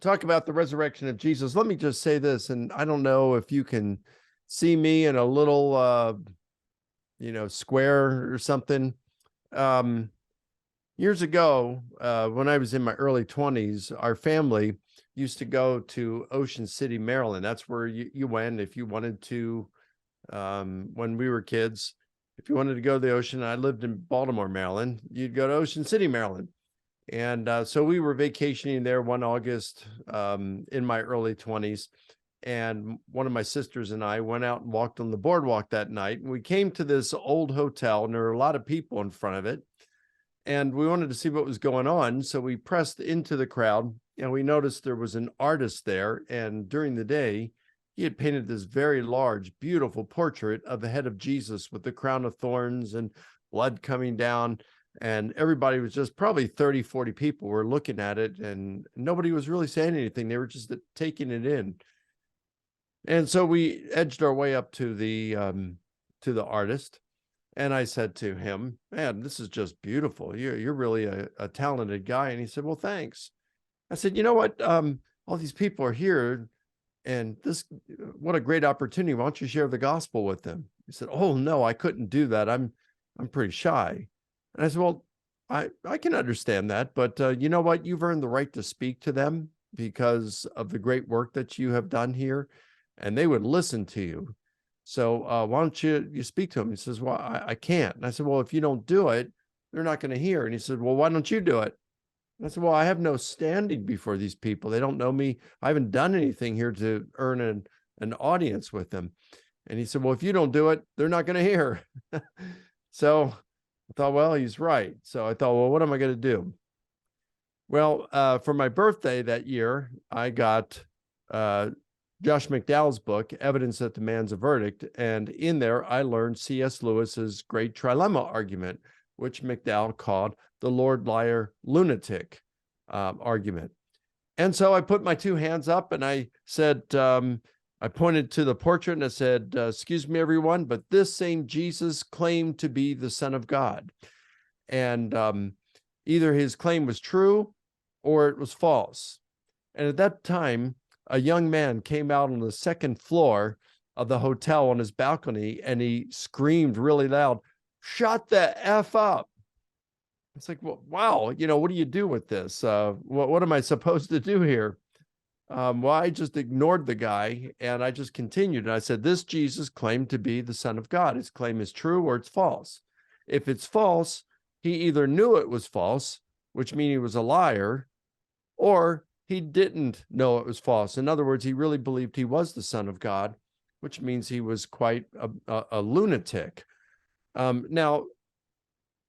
talk about the resurrection of Jesus, let me just say this, and I don't know if you can see me in a little, square or something. Years ago, when I was in my early 20s, our family used to go to Ocean City, Maryland. That's where you went if you wanted to, when we were kids. If you wanted to go to the ocean, I lived in Baltimore, Maryland, you'd go to Ocean City, Maryland. And so we were vacationing there one August in my early 20s. And one of my sisters and I went out and walked on the boardwalk that night. And we came to this old hotel, and there were a lot of people in front of it. And we wanted to see what was going on. So we pressed into the crowd, and we noticed there was an artist there. And during the day, he had painted this very large, beautiful portrait of the head of Jesus with the crown of thorns and blood coming down. And everybody was just probably 30, 40 people were looking at it, and nobody was really saying anything. They were just taking it in. And so we edged our way up to the artist. And I said to him, "Man, this is just beautiful. You're really a talented guy." And he said, "Well, thanks." I said, "You know what? All these people are here, and what a great opportunity. Why don't you share the gospel with them?" He said, "Oh, no, I couldn't do that. I'm pretty shy." And I said, "Well, I can understand that, but you know what? You've earned the right to speak to them because of the great work that you have done here, and they would listen to you. So why don't you speak to them?" He says, "Well, I can't." And I said, "Well, if you don't do it, they're not going to hear." And he said, "Well, why don't you do it?" And I said, "Well, I have no standing before these people. They don't know me. I haven't done anything here to earn an audience with them." And he said, "Well, if you don't do it, they're not going to hear." So I thought, well, he's right. So I thought, well, what am I going to do? Well, for my birthday that year, I got Josh McDowell's book, Evidence That Demands a Verdict. And in there, I learned C.S. Lewis's great trilema argument, which McDowell called the Lord Liar Lunatic argument. And so I put my two hands up and I said, I pointed to the portrait and I said, "Excuse me, everyone, but this same Jesus claimed to be the Son of God." And either his claim was true or it was false. And at that time, a young man came out on the second floor of the hotel on his balcony, and he screamed really loud, "Shut the F up." It's like, well, wow, what do you do with this? What am I supposed to do here? Well, I just ignored the guy and I just continued. And I said, "This Jesus claimed to be the Son of God. His claim is true or it's false. If it's false, he either knew it was false, which means he was a liar, or he didn't know it was false. In other words, he really believed he was the Son of God, which means he was quite a lunatic." Now,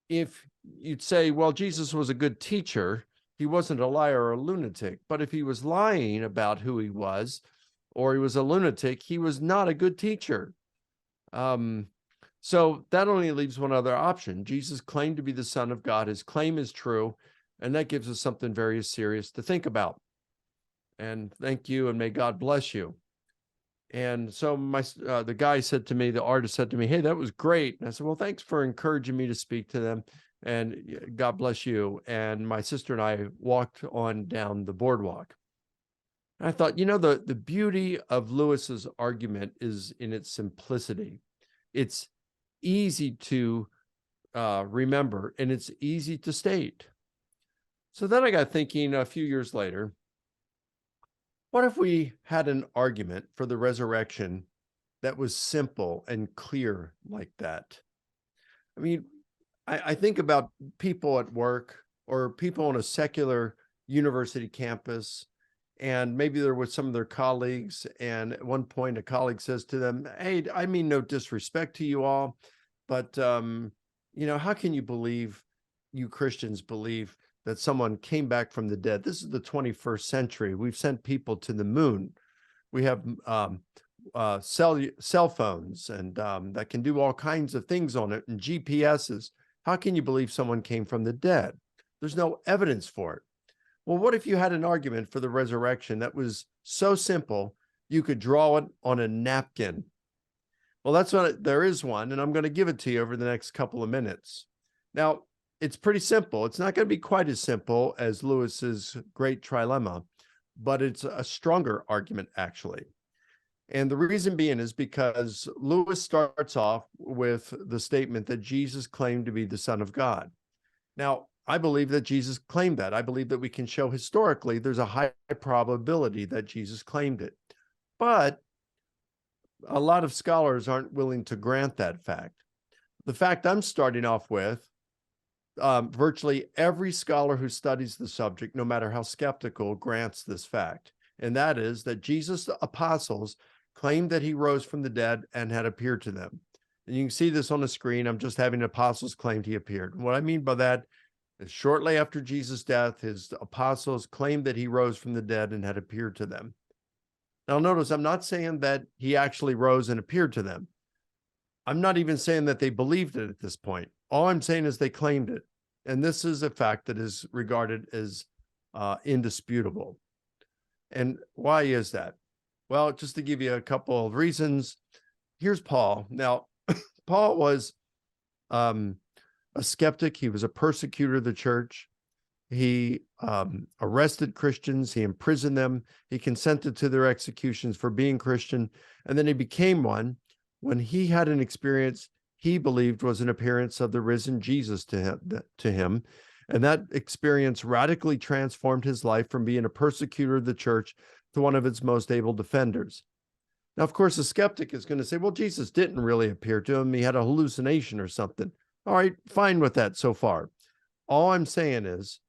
if you'd say, well, Jesus was a good teacher, he wasn't a liar or a lunatic. But if he was lying about who he was, or he was a lunatic, he was not a good teacher. So that only leaves one other option. Jesus claimed to be the Son of God. His claim is true. And that gives us something very serious to think about. And thank you, and may God bless you. And so the guy said to me, the artist said to me, "Hey, that was great." And I said, "Well, thanks for encouraging me to speak to them. And God bless you." And my sister and I walked on down the boardwalk. And I thought, the beauty of Lewis's argument is in its simplicity. It's easy to remember, and it's easy to state. So then I got thinking a few years later, what if we had an argument for the resurrection that was simple and clear like that? I mean, I think about people at work or people on a secular university campus, and maybe they're with some of their colleagues. And at one point, a colleague says to them, "Hey, I mean no disrespect to you all, but how can you Christians believe that someone came back from the dead? This is the 21st century. We've sent people to the moon. We have cell phones and that can do all kinds of things on it, and GPSs. How can you believe someone came from the dead? There's no evidence for it." Well, what if you had an argument for the resurrection that was so simple you could draw it on a napkin? Well, there is one, and I'm going to give it to you over the next couple of minutes. Now, it's pretty simple. It's not going to be quite as simple as Lewis's great trilema, but it's a stronger argument, actually. And the reason being is because Lewis starts off with the statement that Jesus claimed to be the Son of God. Now, I believe that Jesus claimed that. I believe that we can show historically there's a high probability that Jesus claimed it. But a lot of scholars aren't willing to grant that fact. The fact I'm starting off with, virtually every scholar who studies the subject, no matter how skeptical, grants this fact. And that is that Jesus' apostles claimed that he rose from the dead and had appeared to them. And you can see this on the screen. I'm just having apostles claimed he appeared. And what I mean by that is shortly after Jesus' death, his apostles claimed that he rose from the dead and had appeared to them. Now, notice I'm not saying that he actually rose and appeared to them. I'm not even saying that they believed it at this point. All I'm saying is they claimed it. And this is a fact that is regarded as indisputable. And why is that? Well, just to give you a couple of reasons, here's Paul. Now, Paul was a skeptic. He was a persecutor of the church. He arrested Christians. He imprisoned them. He consented to their executions for being Christian. And then he became one when he had an experience he believed was an appearance of the risen Jesus to him. And that experience radically transformed his life from being a persecutor of the church to one of its most able defenders. Now, of course, a skeptic is going to say, well, Jesus didn't really appear to him. He had a hallucination or something. All right, fine with that so far. All I'm saying is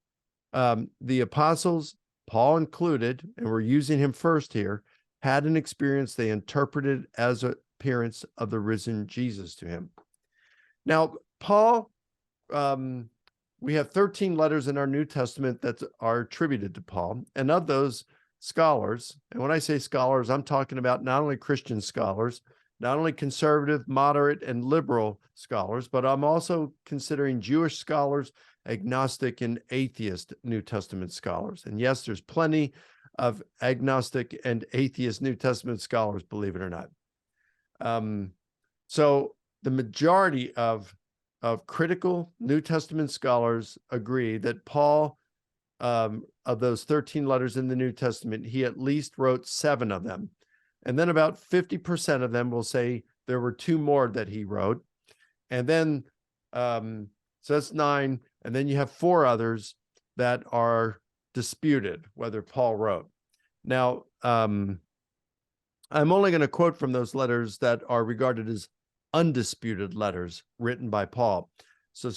the apostles, Paul included, and we're using him first here, had an experience they interpreted as an appearance of the risen Jesus to him. Now, Paul, we have 13 letters in our New Testament that are attributed to Paul, and of those scholars, and when I say scholars, I'm talking about not only Christian scholars, not only conservative, moderate, and liberal scholars, but I'm also considering Jewish scholars, agnostic, and atheist New Testament scholars. And yes, there's plenty of agnostic and atheist New Testament scholars, believe it or not. So the majority of critical New Testament scholars agree that Paul, of those 13 letters in the New Testament, he at least wrote 7 of them. And then about 50% of them will say there were 2 more that he wrote. And then, so that's 9. And then you have 4 others that are disputed whether Paul wrote. Now, I'm only going to quote from those letters that are regarded as undisputed letters written by Paul. So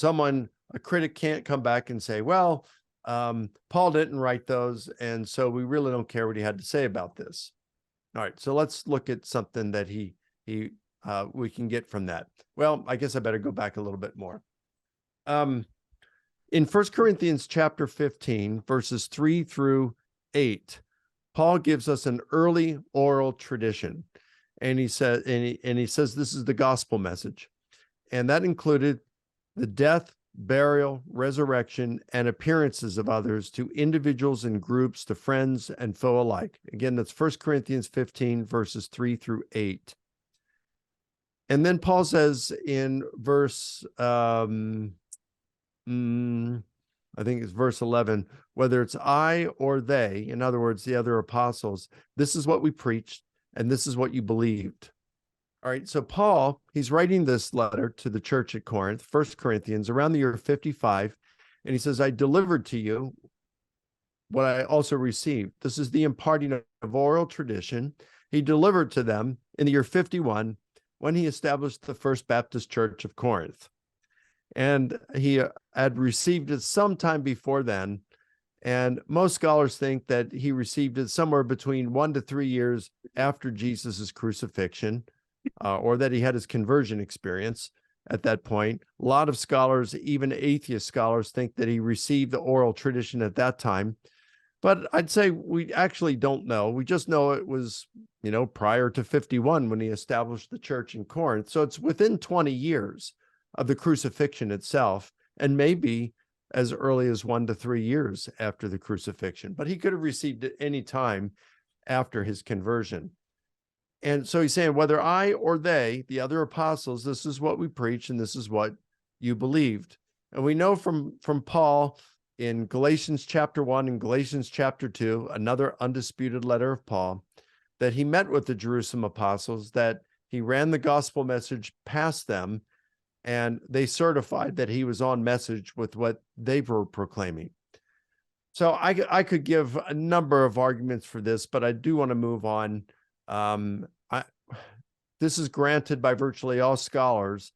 a critic can't come back and say, well, Paul didn't write those, and so we really don't care what he had to say about this. All right, so let's look at something that we can get from that. Well, I guess I better go back a little bit more. In 1 Corinthians chapter 15, verses 3 through 8, Paul gives us an early oral tradition, and he says this is the gospel message, and that included the death, burial, resurrection, and appearances of others to individuals and groups, to friends and foe alike. Again, that's 1 Corinthians 15, verses 3 through 8. And then Paul says in verse, I think it's verse 11, whether it's I or they, in other words, the other apostles, this is what we preached, and this is what you believed. All right, so Paul, he's writing this letter to the church at Corinth, 1 Corinthians, around the year 55, and he says, I delivered to you what I also received. This is the imparting of oral tradition. He delivered to them in the year 51 when he established the First Baptist Church of Corinth. And he had received it sometime before then, and most scholars think that he received it somewhere between 1 to 3 years after Jesus's crucifixion, or that he had his conversion experience at that point. A lot of scholars, even atheist scholars, think that he received the oral tradition at that time. But I'd say we actually don't know. We just know it was, prior to 51 when he established the church in Corinth. So it's within 20 years of the crucifixion itself, and maybe as early as 1 to 3 years after the crucifixion. But he could have received it any time after his conversion. And so he's saying, whether I or they, the other apostles, this is what we preach and this is what you believed. And we know from Paul in Galatians chapter 1 and Galatians chapter 2, another undisputed letter of Paul, that he met with the Jerusalem apostles, that he ran the gospel message past them, and they certified that he was on message with what they were proclaiming. So I could give a number of arguments for this, but I do want to move on. This is granted by virtually all scholars,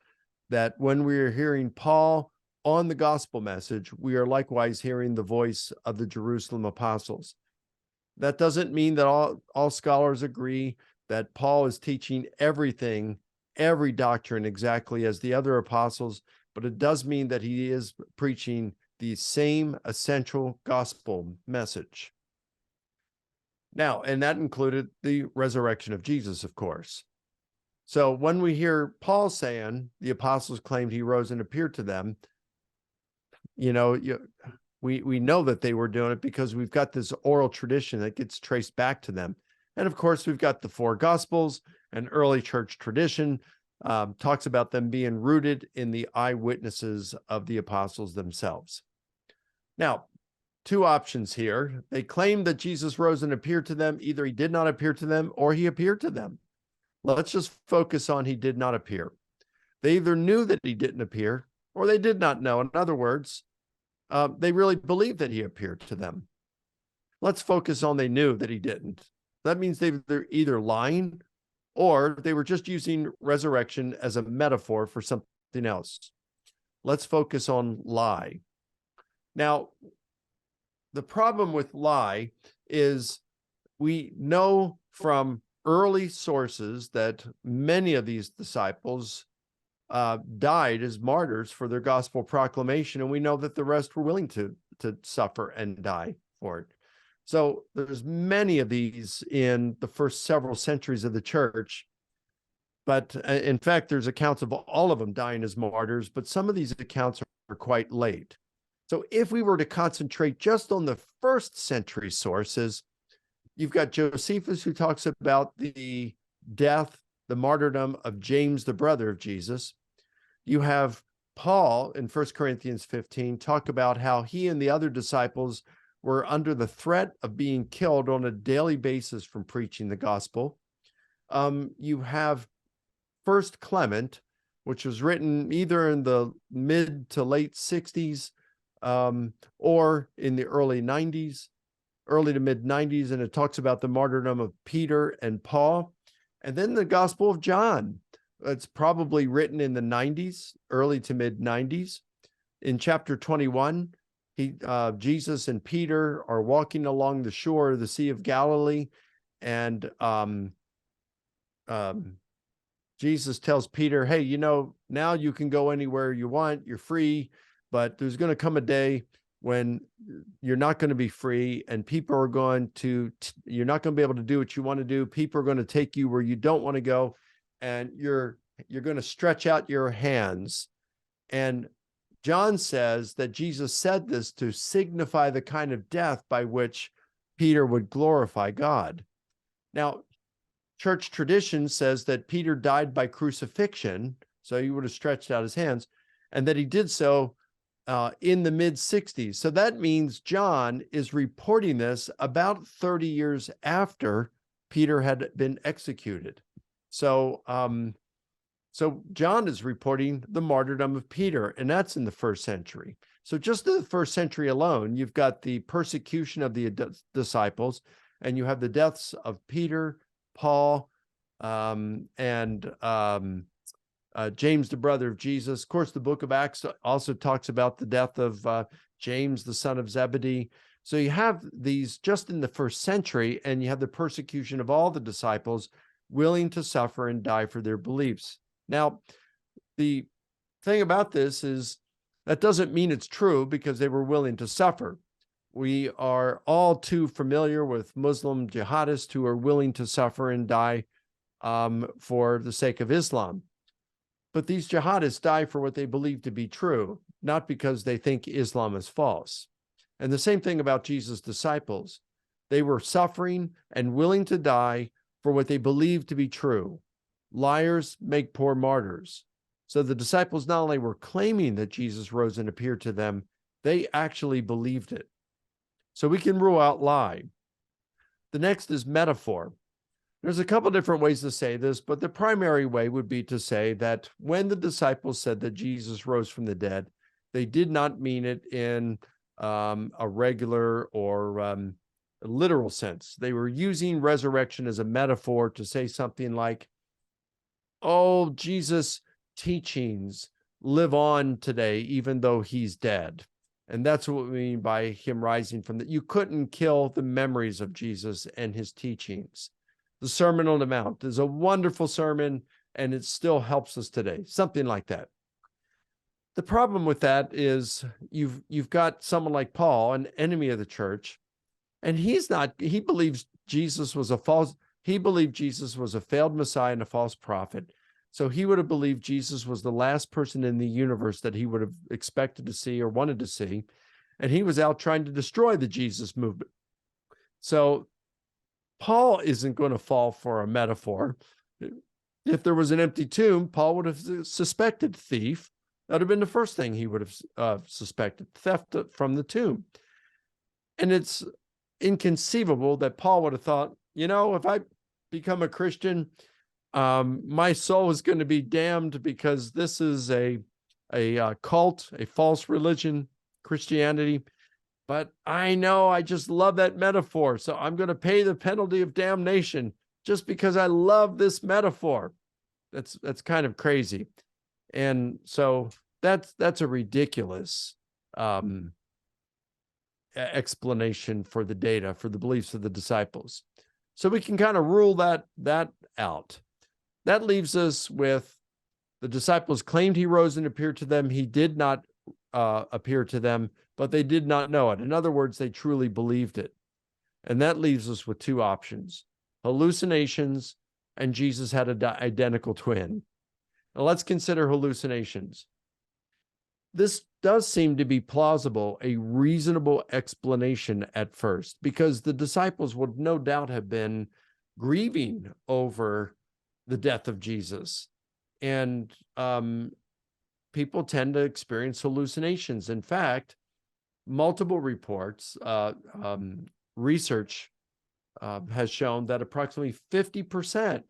that when we are hearing Paul on the gospel message, we are likewise hearing the voice of the Jerusalem apostles. That doesn't mean that all scholars agree that Paul is teaching everything, every doctrine exactly as the other apostles, but it does mean that he is preaching the same essential gospel message. Now, and that included the resurrection of Jesus, of course. So when we hear Paul saying the apostles claimed he rose and appeared to them, we know that they were doing it because we've got this oral tradition that gets traced back to them. And of course, we've got the four gospels, and early church tradition talks about them being rooted in the eyewitnesses of the apostles themselves. Now, two options here. They claim that Jesus rose and appeared to them. Either he did not appear to them or he appeared to them. Let's just focus on he did not appear. They either knew that he didn't appear or they did not know. In other words, they really believed that he appeared to them. Let's focus on they knew that he didn't. That means they're either lying or they were just using resurrection as a metaphor for something else. Let's focus on lie. Now, the problem with lie is we know from early sources that many of these disciples died as martyrs for their gospel proclamation, and we know that the rest were willing to suffer and die for it. So there's many of these in the first several centuries of the church, but in fact, there's accounts of all of them dying as martyrs, but some of these accounts are quite late. So if we were to concentrate just on the first century sources, you've got Josephus, who talks about the death, the martyrdom of James, the brother of Jesus. You have Paul in 1 Corinthians 15 talk about how he and the other disciples were under the threat of being killed on a daily basis from preaching the gospel. You have 1 Clement, which was written either in the mid to late 60s or in the early to mid 90s, and it talks about the martyrdom of Peter and Paul. And then the Gospel of John, it's probably written in the 90s, early to mid 90s. In chapter 21, Jesus and Peter are walking along the shore of the Sea of Galilee, and Jesus tells Peter, hey, now you can go anywhere you want, you're free, but there's going to come a day when you're not going to be free, and people are going to, you're not going to be able to do what you want to do. People are going to take you where you don't want to go, and you're going to stretch out your hands. And John says that Jesus said this to signify the kind of death by which Peter would glorify God. Now, church tradition says that Peter died by crucifixion, so he would have stretched out his hands, and that he did so in the mid-60s. So that means John is reporting this about 30 years after Peter had been executed. So John is reporting the martyrdom of Peter, and that's in the first century. So just in the first century alone, you've got the persecution of the disciples, and you have the deaths of Peter, Paul, and James, the brother of Jesus. Of course, the book of Acts also talks about the death of James, the son of Zebedee. So you have these just in the first century, and you have the persecution of all the disciples willing to suffer and die for their beliefs. Now, the thing about this is that doesn't mean it's true because they were willing to suffer. We are all too familiar with Muslim jihadists who are willing to suffer and die for the sake of Islam. But these jihadists die for what they believe to be true, not because they think Islam is false. And the same thing about Jesus' disciples. They were suffering and willing to die for what they believed to be true. Liars make poor martyrs. So the disciples not only were claiming that Jesus rose and appeared to them, They actually believed it. So we can rule out lie. The next is metaphor. There's a couple different ways to say this, but the primary way would be to say that when the disciples said that Jesus rose from the dead, they did not mean it in a regular or a literal sense. They were using resurrection as a metaphor to say something like, oh, Jesus' teachings live on today, even though he's dead. And that's what we mean by him rising from the, you couldn't kill the memories of Jesus and his teachings. The Sermon on the Mount is a wonderful sermon, and it still helps us today, something like that. The problem with that is you've got someone like Paul, an enemy of the church, and he believes Jesus was he believed Jesus was a failed Messiah and a false prophet. So he would have believed Jesus was the last person in the universe that he would have expected to see or wanted to see. And he was out trying to destroy the Jesus movement. So Paul isn't going to fall for a metaphor. If there was an empty tomb, Paul would have suspected thief. That would have been the first thing he would have suspected, theft from the tomb. And it's inconceivable that Paul would have thought, if I become a Christian, my soul is going to be damned because this is a cult, a false religion, Christianity. But I know I just love that metaphor, so I'm going to pay the penalty of damnation just because I love this metaphor. That's kind of crazy. And so that's a ridiculous explanation for the data, for the beliefs of the disciples. So we can kind of rule that out. That leaves us with the disciples claimed he rose and appeared to them. He did not appear to them, but they did not know it. In other words, they truly believed it. And that leaves us with two options: hallucinations and Jesus had an identical twin. Now let's consider hallucinations. This does seem to be plausible, a reasonable explanation at first, because the disciples would no doubt have been grieving over the death of Jesus. And people tend to experience hallucinations. In fact, multiple reports, research has shown that approximately 50%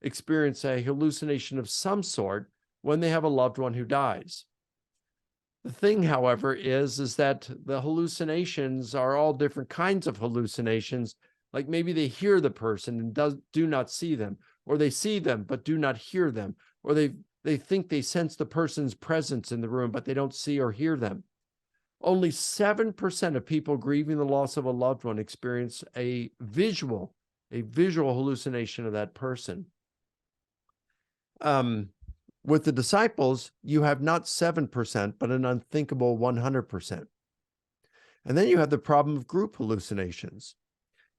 experience a hallucination of some sort when they have a loved one who dies. The thing, however, is that the hallucinations are all different kinds of hallucinations. Like maybe they hear the person and do not see them, or they see them but do not hear them, or they think they sense the person's presence in the room, but they don't see or hear them. Only 7% of people grieving the loss of a loved one experience a visual hallucination of that person. With the disciples, you have not 7%, but an unthinkable 100%. And then you have the problem of group hallucinations.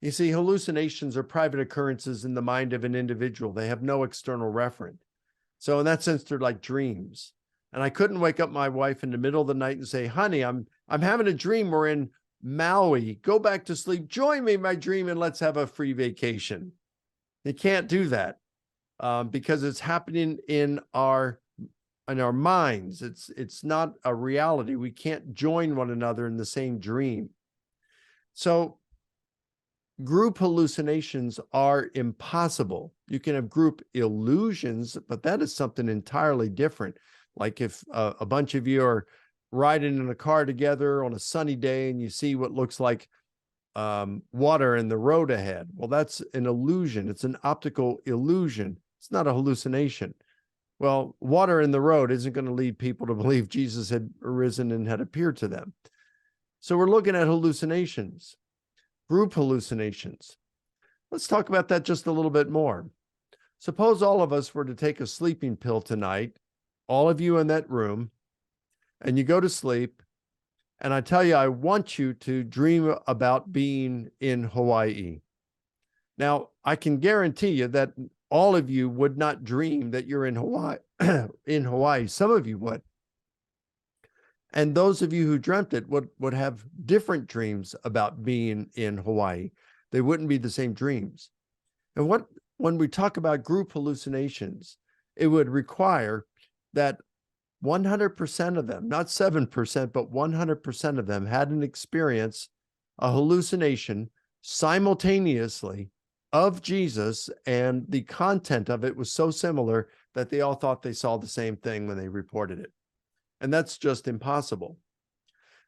You see, hallucinations are private occurrences in the mind of an individual. They have no external referent. So in that sense, they're like dreams. And I couldn't wake up my wife in the middle of the night and say, honey, I'm having a dream. We're in Maui. Go back to sleep. Join me in my dream and let's have a free vacation. You can't do that because it's happening in our minds. It's not a reality. We can't join one another in the same dream. So group hallucinations are impossible. You can have group illusions, but that is something entirely different. Like if a bunch of you are riding in a car together on a sunny day and you see what looks like water in the road ahead. Well, that's an illusion. It's an optical illusion. It's not a hallucination. Well, water in the road isn't going to lead people to believe Jesus had arisen and had appeared to them. So we're looking at hallucinations, group hallucinations. Let's talk about that just a little bit more. Suppose all of us were to take a sleeping pill tonight, all of you in that room, and you go to sleep, and I tell you, I want you to dream about being in Hawaii. Now, I can guarantee you that all of you would not dream that you're in Hawaii. In Hawaii, some of you would. And those of you who dreamt it would have different dreams about being in Hawaii. They wouldn't be the same dreams. And when we talk about group hallucinations, it would require that 100% of them, not 7%, but 100% of them had an experience, a hallucination simultaneously of Jesus, and the content of it was so similar that they all thought they saw the same thing when they reported it. And that's just impossible.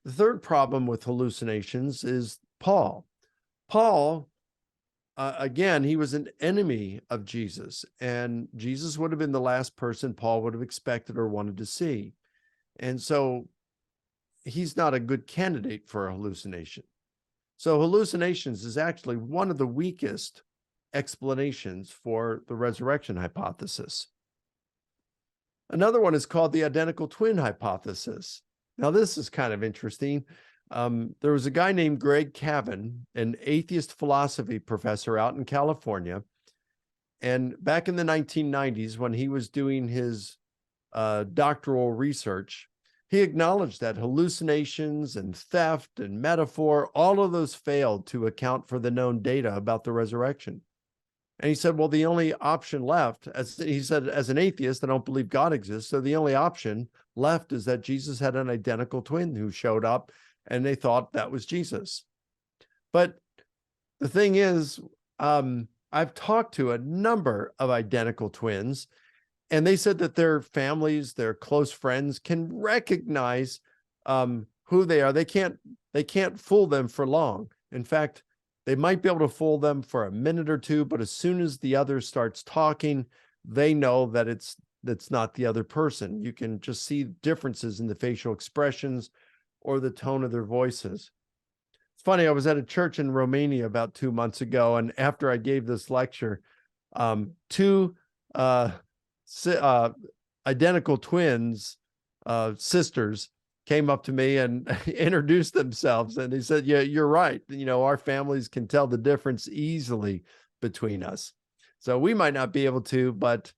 The third problem with hallucinations is Paul. Paul, again, he was an enemy of Jesus, and Jesus would have been the last person Paul would have expected or wanted to see. And so he's not a good candidate for a hallucination. So hallucinations is actually one of the weakest explanations for the resurrection hypothesis. Another one is called the identical twin hypothesis. Now, this is kind of interesting. There was a guy named Greg Cavan, an atheist philosophy professor out in California. And back in the 1990s, when he was doing his doctoral research, he acknowledged that hallucinations and theft and metaphor, all of those failed to account for the known data about the resurrection. And he said, well, the only option left, as he said, as an atheist, I don't believe God exists. So the only option left is that Jesus had an identical twin who showed up, and they thought that was Jesus. But the thing is, I've talked to a number of identical twins, and they said that their families, their close friends can recognize who they are. They can't fool them for long. In fact, they might be able to fool them for a minute or two, but as soon as the other starts talking, they know that that's not the other person. You can just see differences in the facial expressions or the tone of their voices. It's funny, I was at a church in Romania about 2 months ago, and after I gave this lecture, two identical twins, sisters, came up to me and introduced themselves, and they said, yeah, you're right. Our families can tell the difference easily between us. So we might not be able to, but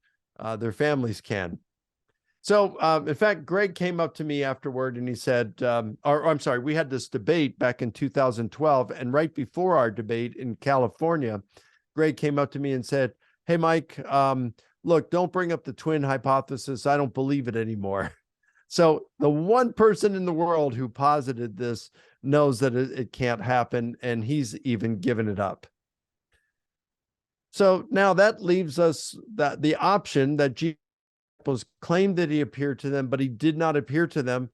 their families can. So in fact, Greg came up to me afterward and he said, I'm sorry, we had this debate back in 2012, and right before our debate in California, Greg came up to me and said, hey, Mike, look, don't bring up the twin hypothesis. I don't believe it anymore. So the one person in the world who posited this knows that it can't happen, and he's even given it up. So now that leaves us that the option that Jesus claimed that he appeared to them, but he did not appear to them.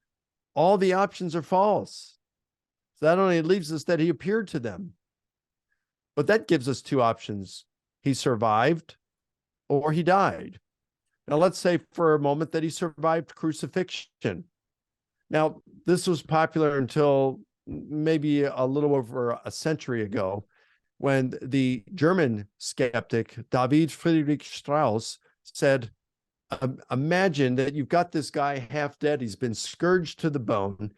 All the options are false. So that only leaves us that he appeared to them. But that gives us two options. He survived or he died. Now, let's say for a moment that he survived crucifixion. Now, this was popular until maybe a little over a century ago, when the German skeptic David Friedrich Strauss said, imagine that you've got this guy half dead. He's been scourged to the bone.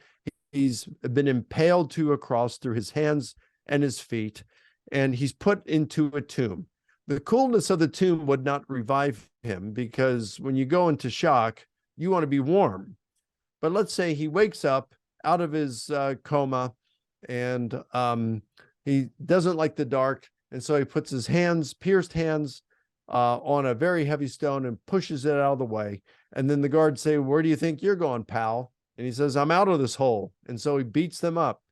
He's been impaled to a cross through his hands and his feet, and he's put into a tomb. The coolness of the tomb would not revive him, because when you go into shock, you want to be warm. But let's say he wakes up out of his coma, and he doesn't like the dark, and so he puts his hands, pierced hands, on a very heavy stone and pushes it out of the way. And then the guards say, where do you think you're going, pal? And he says, I'm out of this hole. And so he beats them up.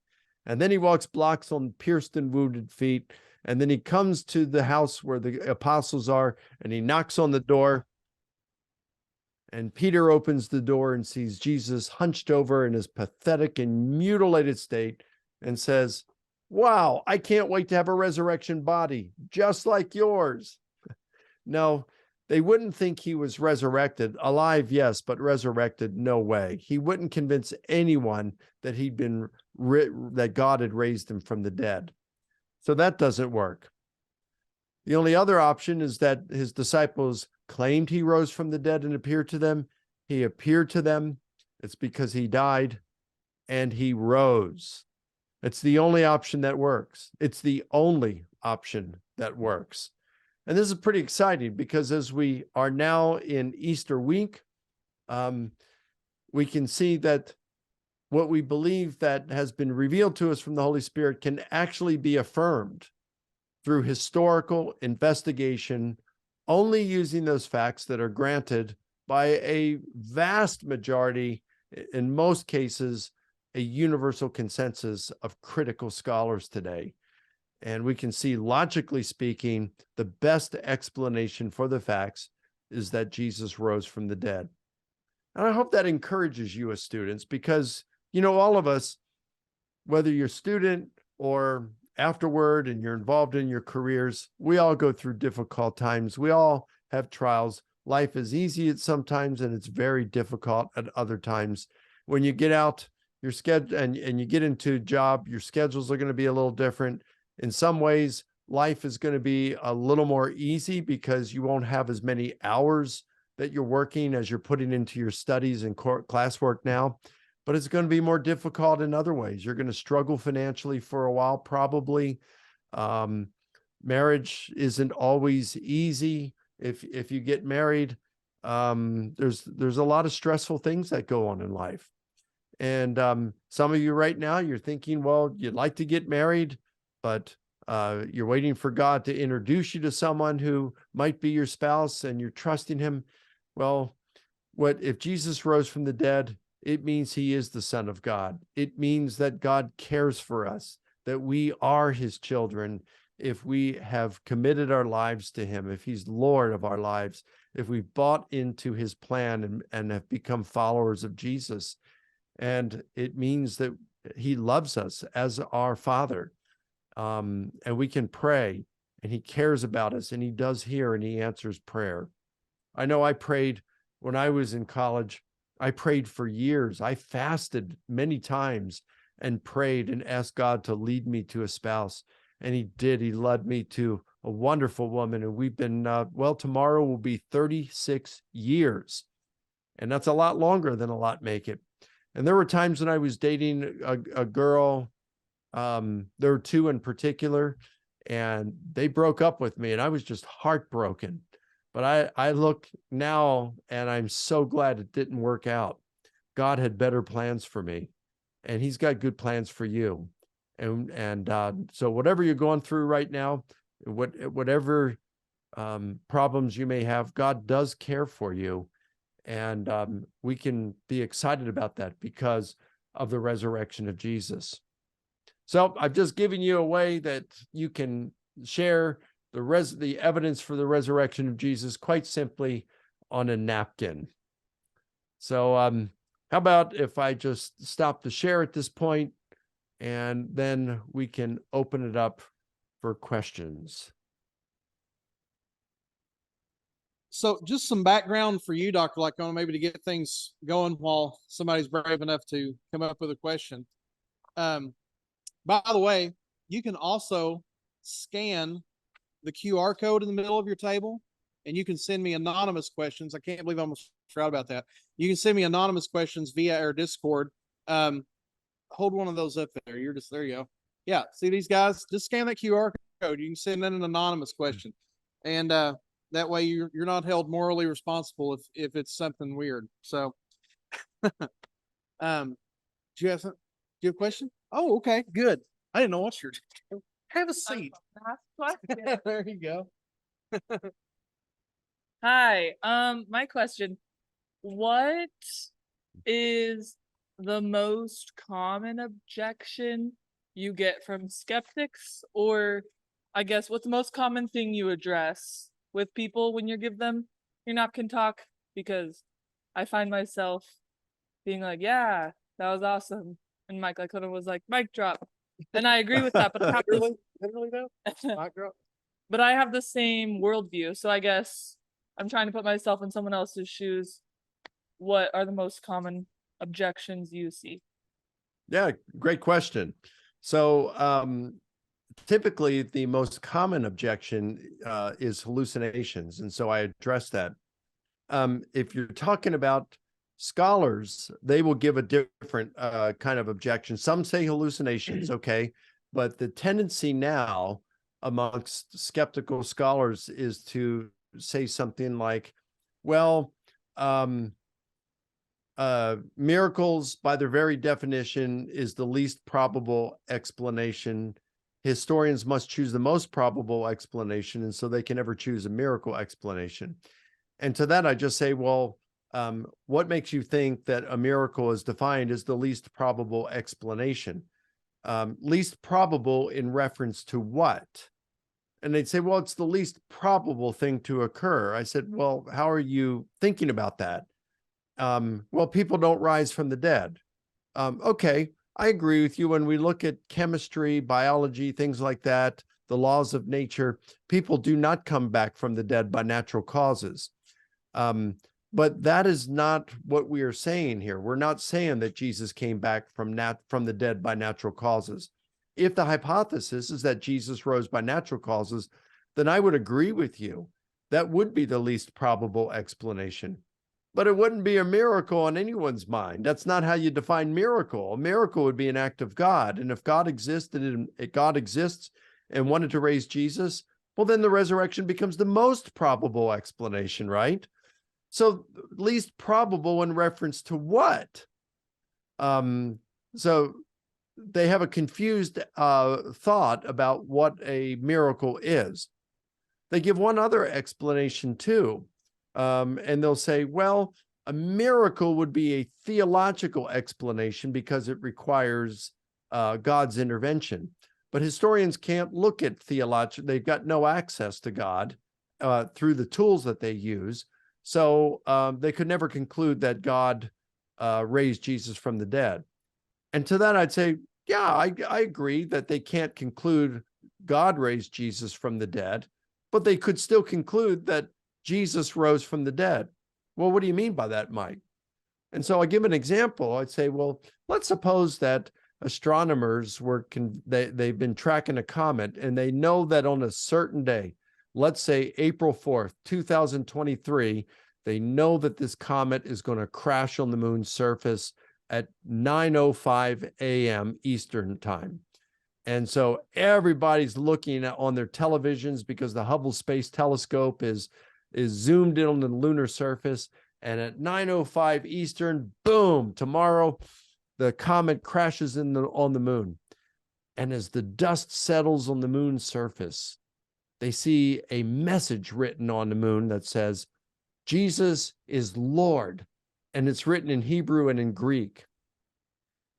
And then he walks blocks on pierced and wounded feet. And then he comes to the house where the apostles are, and he knocks on the door. And Peter opens the door and sees Jesus hunched over in his pathetic and mutilated state and says, wow, I can't wait to have a resurrection body, just like yours. No, they wouldn't think he was resurrected. Alive, yes, but resurrected, no way. He wouldn't convince anyone that that God had raised him from the dead. So that doesn't work. The only other option is that his disciples claimed he rose from the dead and appeared to them. He appeared to them. It's because he died and he rose. It's the only option that works. It's the only option that works. And this is pretty exciting, because as we are now in Easter week, we can see that what we believe that has been revealed to us from the Holy Spirit can actually be affirmed through historical investigation, only using those facts that are granted by a vast majority, in most cases, a universal consensus of critical scholars today. And we can see, logically speaking, the best explanation for the facts is that Jesus rose from the dead. And I hope that encourages you as students, because, you know, all of us, whether you're a student or afterward and you're involved in your careers, we all go through difficult times. We all have trials. Life is easy at some times, and it's very difficult at other times. When you get out your schedule and you get into a job, your schedules are going to be a little different. In some ways, life is going to be a little more easy because you won't have as many hours that you're working as you're putting into your studies and classwork now. But it's going to be more difficult in other ways. You're going to struggle financially for a while, probably. Marriage isn't always easy. If you get married, there's a lot of stressful things that go on in life. And some of you right now, you're thinking, well, you'd like to get married, but you're waiting for God to introduce you to someone who might be your spouse, and you're trusting him. Well, if Jesus rose from the dead, it means he is the Son of God. It means that God cares for us, that we are his children if we have committed our lives to him, if he's Lord of our lives, if we've bought into his plan and have become followers of Jesus. And it means that he loves us as our Father. And we can pray, and he cares about us, and he does hear, and he answers prayer. I know I prayed when I was in college. I prayed for years. I fasted many times and prayed and asked God to lead me to a spouse. And he did. He led me to a wonderful woman. And we've been, tomorrow will be 36 years. And that's a lot longer than a lot make it. And there were times when I was dating a girl. There were two in particular, and they broke up with me, and I was just heartbroken. But I look now, and I'm so glad it didn't work out. God had better plans for me, and he's got good plans for you. And so whatever you're going through right now, whatever problems you may have, God does care for you. And we can be excited about that because of the resurrection of Jesus. So I've just given you a way that you can share the evidence for the resurrection of Jesus quite simply on a napkin. So how about if I just stop the share at this point, and then we can open it up for questions. So just some background for you, Dr. Licona, maybe to get things going while somebody's brave enough to come up with a question. By the way, you can also scan the QR code in the middle of your table, and you can send me anonymous questions. I can't believe I almost forgot about that. You can send me anonymous questions via our Discord. Hold one of those up there. There you go. Yeah, see these guys? Just scan that QR code. You can send in an anonymous question. And that way you're not held morally responsible if it's something weird. So do you have a question? Oh, okay, good. I didn't know what you're doing. Have a seat. There you go. Hi. My question: what is the most common objection you get from skeptics, or I guess what's the most common thing you address with people when you give them your napkin talk? Because I find myself being like, yeah, that was awesome. And Mike Licona was like, mic drop. And I agree with that, but I have literally though? Mic drop? But I have the same worldview. So I guess I'm trying to put myself in someone else's shoes. What are the most common objections you see? Yeah, great question. So typically the most common objection is hallucinations. And so I address that. If you're talking about scholars, they will give a different kind of objection. Some say hallucinations, okay, but the tendency now amongst skeptical scholars is to say something like, well, miracles by their very definition is the least probable explanation. Historians must choose the most probable explanation, and so they can never choose a miracle explanation. And to that, I just say, well, what makes you think that a miracle is defined as the least probable explanation? Least probable in reference to what? And they'd say, well, it's the least probable thing to occur. I said, well, how are you thinking about that? Well, people don't rise from the dead. Okay, I agree with you. When we look at chemistry, biology, things like that, the laws of nature, people do not come back from the dead by natural causes. But that is not what we are saying here. We're not saying that Jesus came back from the dead by natural causes. If the hypothesis is that Jesus rose by natural causes, then I would agree with you. That would be the least probable explanation. But it wouldn't be a miracle in anyone's mind. That's not how you define miracle. A miracle would be an act of God. And if God existed and God exists and wanted to raise Jesus, well, then the resurrection becomes the most probable explanation, right? So least probable in reference to what? So they have a confused thought about what a miracle is. They give one other explanation too. And they'll say, well, a miracle would be a theological explanation because it requires God's intervention. But historians can't look at theology. They've got no access to God through the tools that they use. So they could never conclude that God raised Jesus from the dead. And to that, I'd say, yeah, I agree that they can't conclude God raised Jesus from the dead, but they could still conclude that Jesus rose from the dead. Well, what do you mean by that, Mike? And so I give an example. I'd say, well, let's suppose that astronomers they've been tracking a comet and they know that on a certain day, let's say April 4th, 2023, they know that this comet is going to crash on the moon's surface at 9:05 a.m. Eastern time. And so everybody's looking on their televisions because the Hubble Space Telescope is zoomed in on the lunar surface. And at 9:05 Eastern, boom, tomorrow, the comet crashes on the moon. And as the dust settles on the moon's surface, they see a message written on the moon that says, Jesus is Lord. And it's written in Hebrew and in Greek.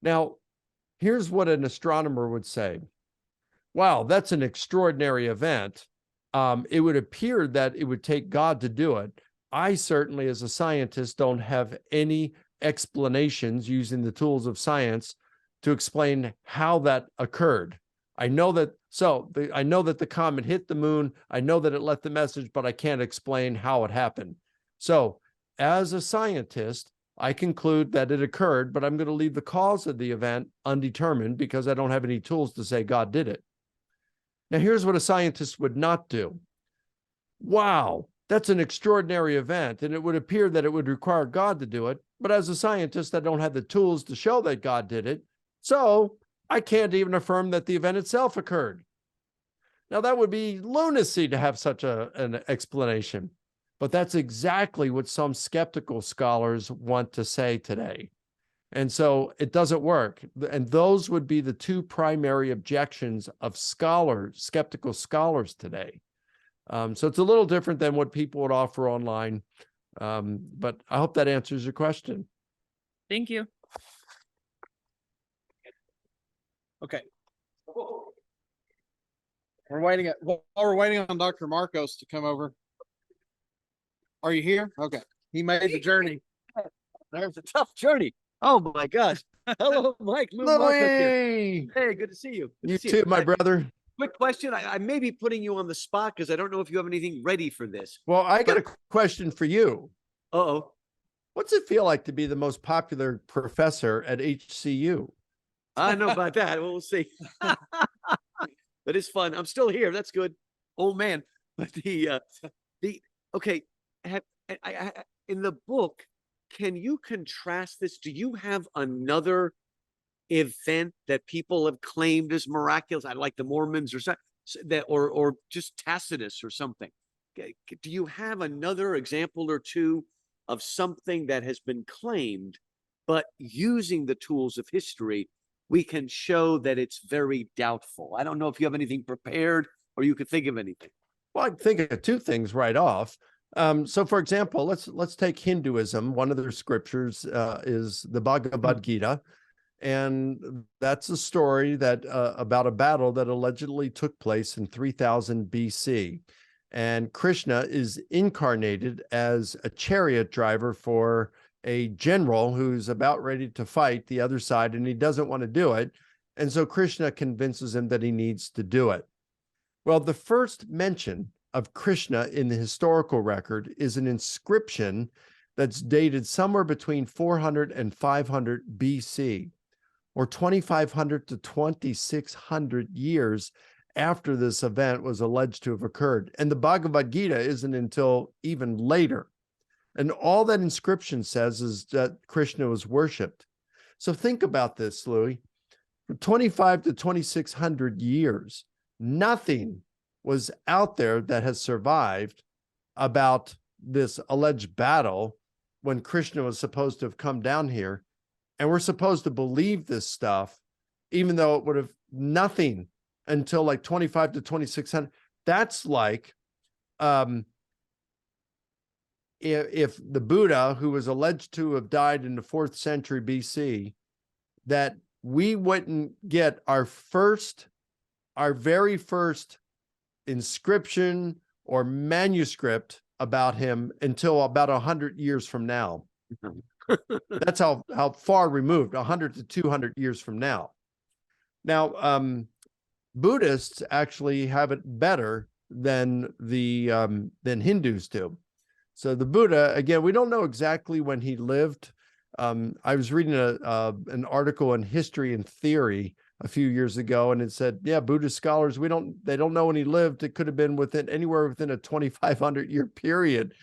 Now, here's what an astronomer would say. Wow, that's an extraordinary event. It would appear that it would take God to do it. I certainly, as a scientist, don't have any explanations using the tools of science to explain how that occurred. I know that the comet hit the moon. I know that it left the message, but I can't explain how it happened. So as a scientist, I conclude that it occurred, but I'm going to leave the cause of the event undetermined because I don't have any tools to say God did it. Now, here's what a scientist would not do. Wow, that's an extraordinary event, and it would appear that it would require God to do it. But as a scientist, I don't have the tools to show that God did it. So I can't even affirm that the event itself occurred. Now, that would be lunacy to have such an explanation. But that's exactly what some skeptical scholars want to say today. And so it doesn't work. And those would be the two primary objections of skeptical scholars today. So it's a little different than what people would offer online. But I hope that answers your question. Thank you. Okay. While we're waiting on Dr. Marcos to come over. Are you here? Okay. He made the journey. There's a tough journey. Oh my gosh. Hello, Mike. Lou Marcos here. Hey, good to see you. Good You to see too, my brother. Quick question. I may be putting you on the spot because I don't know if you have anything ready for this. Well, I got a question for you. Uh-oh. What's it feel like to be the most popular professor at HCU? I don't know about that. We'll see. That is fun. I'm still here. That's good. Oh man. But okay. In the book, can you contrast this? Do you have another event that people have claimed as miraculous? I like the Mormons or something, or just Tacitus or something. Do you have another example or two of something that has been claimed, but using the tools of history, we can show that it's very doubtful? I don't know if you have anything prepared or you could think of anything. Well, I think of two things right off. So for example, let's take Hinduism. One of their scriptures is the Bhagavad Gita. And that's a story that about a battle that allegedly took place in 3000 BC. And Krishna is incarnated as a chariot driver for a general who's about ready to fight the other side, and he doesn't want to do it. And so Krishna convinces him that he needs to do it. Well, the first mention of Krishna in the historical record is an inscription that's dated somewhere between 400 and 500 BC. Or 2,500 to 2,600 years after this event was alleged to have occurred. And the Bhagavad Gita isn't until even later. And all that inscription says is that Krishna was worshipped. So think about this, Louis. For 25 to 2,600 years, nothing was out there that has survived about this alleged battle when Krishna was supposed to have come down here. And we're supposed to believe this stuff, even though it would have nothing until like 25 to 2,600. That's like if the Buddha, who was alleged to have died in the 4th century BC, that we wouldn't get our very first inscription or manuscript about him until about 100 years from now. That's how far removed, 100 to 200 years from now. Now, Buddhists actually have it better than than Hindus do. So the Buddha, again, we don't know exactly when he lived. I was reading an article in History and Theory a few years ago, and it said, yeah, Buddhist scholars, they don't know when he lived. It could have been anywhere within a 2,500 year period.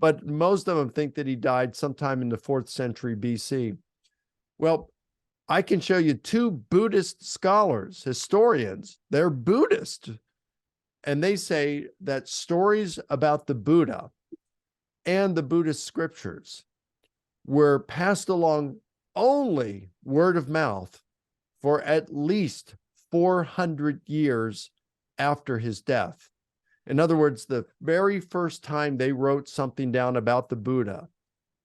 But most of them think that he died sometime in the 4th century BC. Well, I can show you 2 Buddhist scholars, historians. They're Buddhist. And they say that stories about the Buddha and the Buddhist scriptures were passed along only word of mouth for at least 400 years after his death. In other words, the very first time they wrote something down about the Buddha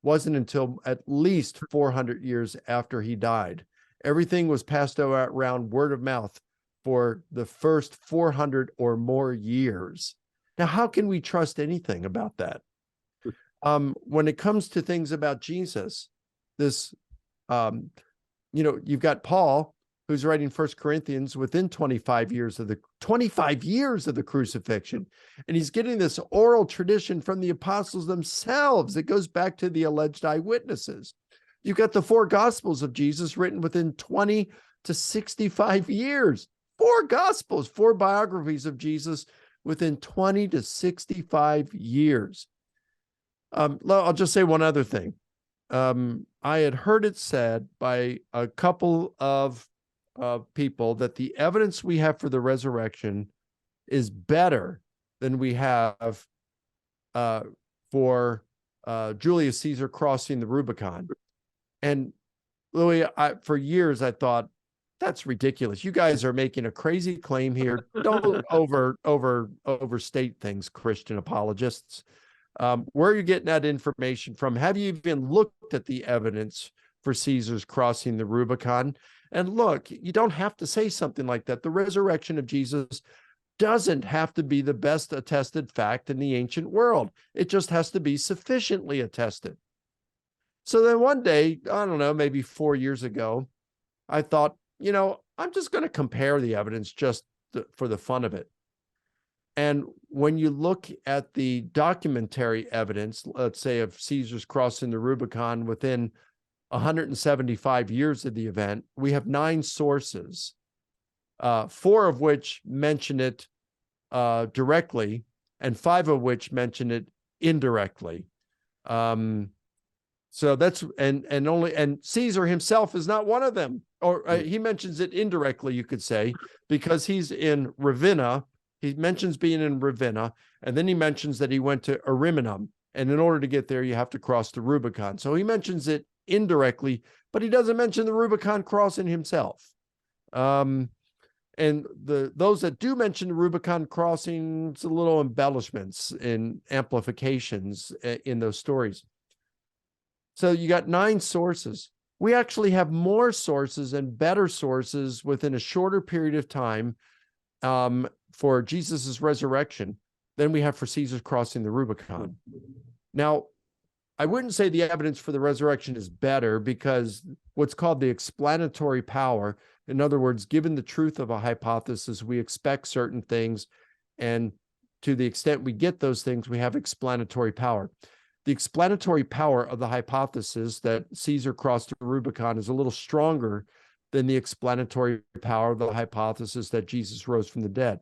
wasn't until at least 400 years after he died. Everything was passed around word of mouth for the first 400 or more years. Now, how can we trust anything about that? When it comes to things about Jesus, you've got Paul, who's writing 1 Corinthians within 25 years of the crucifixion. And he's getting this oral tradition from the apostles themselves. It goes back to the alleged eyewitnesses. You've got the 4 Gospels of Jesus written within 20 to 65 years. 4 Gospels, 4 biographies of Jesus within 20 to 65 years. I'll just say one other thing. I had heard it said by a couple of people that the evidence we have for the resurrection is better than we have for Julius Caesar crossing the Rubicon. And Louis, for years I thought, that's ridiculous. You guys are making a crazy claim here. Don't overstate things, Christian apologists. Where are you getting that information from? Have you even looked at the evidence for Caesar's crossing the Rubicon? And look, you don't have to say something like that. The resurrection of Jesus doesn't have to be the best attested fact in the ancient world. It just has to be sufficiently attested. So then one day, I don't know, maybe 4 years ago, I thought, I'm just going to compare the evidence just for the fun of it. And when you look at the documentary evidence, let's say of Caesar's crossing the Rubicon within 175 years of the event, we have 9 sources, 4 of which mention it directly, and 5 of which mention it indirectly. So that's and Caesar himself is not one of them, or he mentions it indirectly, you could say, because he's in Ravenna. He mentions being in Ravenna, and then he mentions that he went to Ariminum, and in order to get there, you have to cross the Rubicon. So he mentions it indirectly, but he doesn't mention the Rubicon crossing himself. And And those that do mention the Rubicon crossing, it's a little embellishments and amplifications in those stories. So you got 9 sources. We actually have more sources and better sources within a shorter period of time for Jesus's resurrection than we have for Caesar's crossing the Rubicon. Now, I wouldn't say the evidence for the resurrection is better, because what's called the explanatory power, in other words, given the truth of a hypothesis, we expect certain things, and to the extent we get those things, we have explanatory power. The explanatory power of the hypothesis that Caesar crossed the Rubicon is a little stronger than the explanatory power of the hypothesis that Jesus rose from the dead.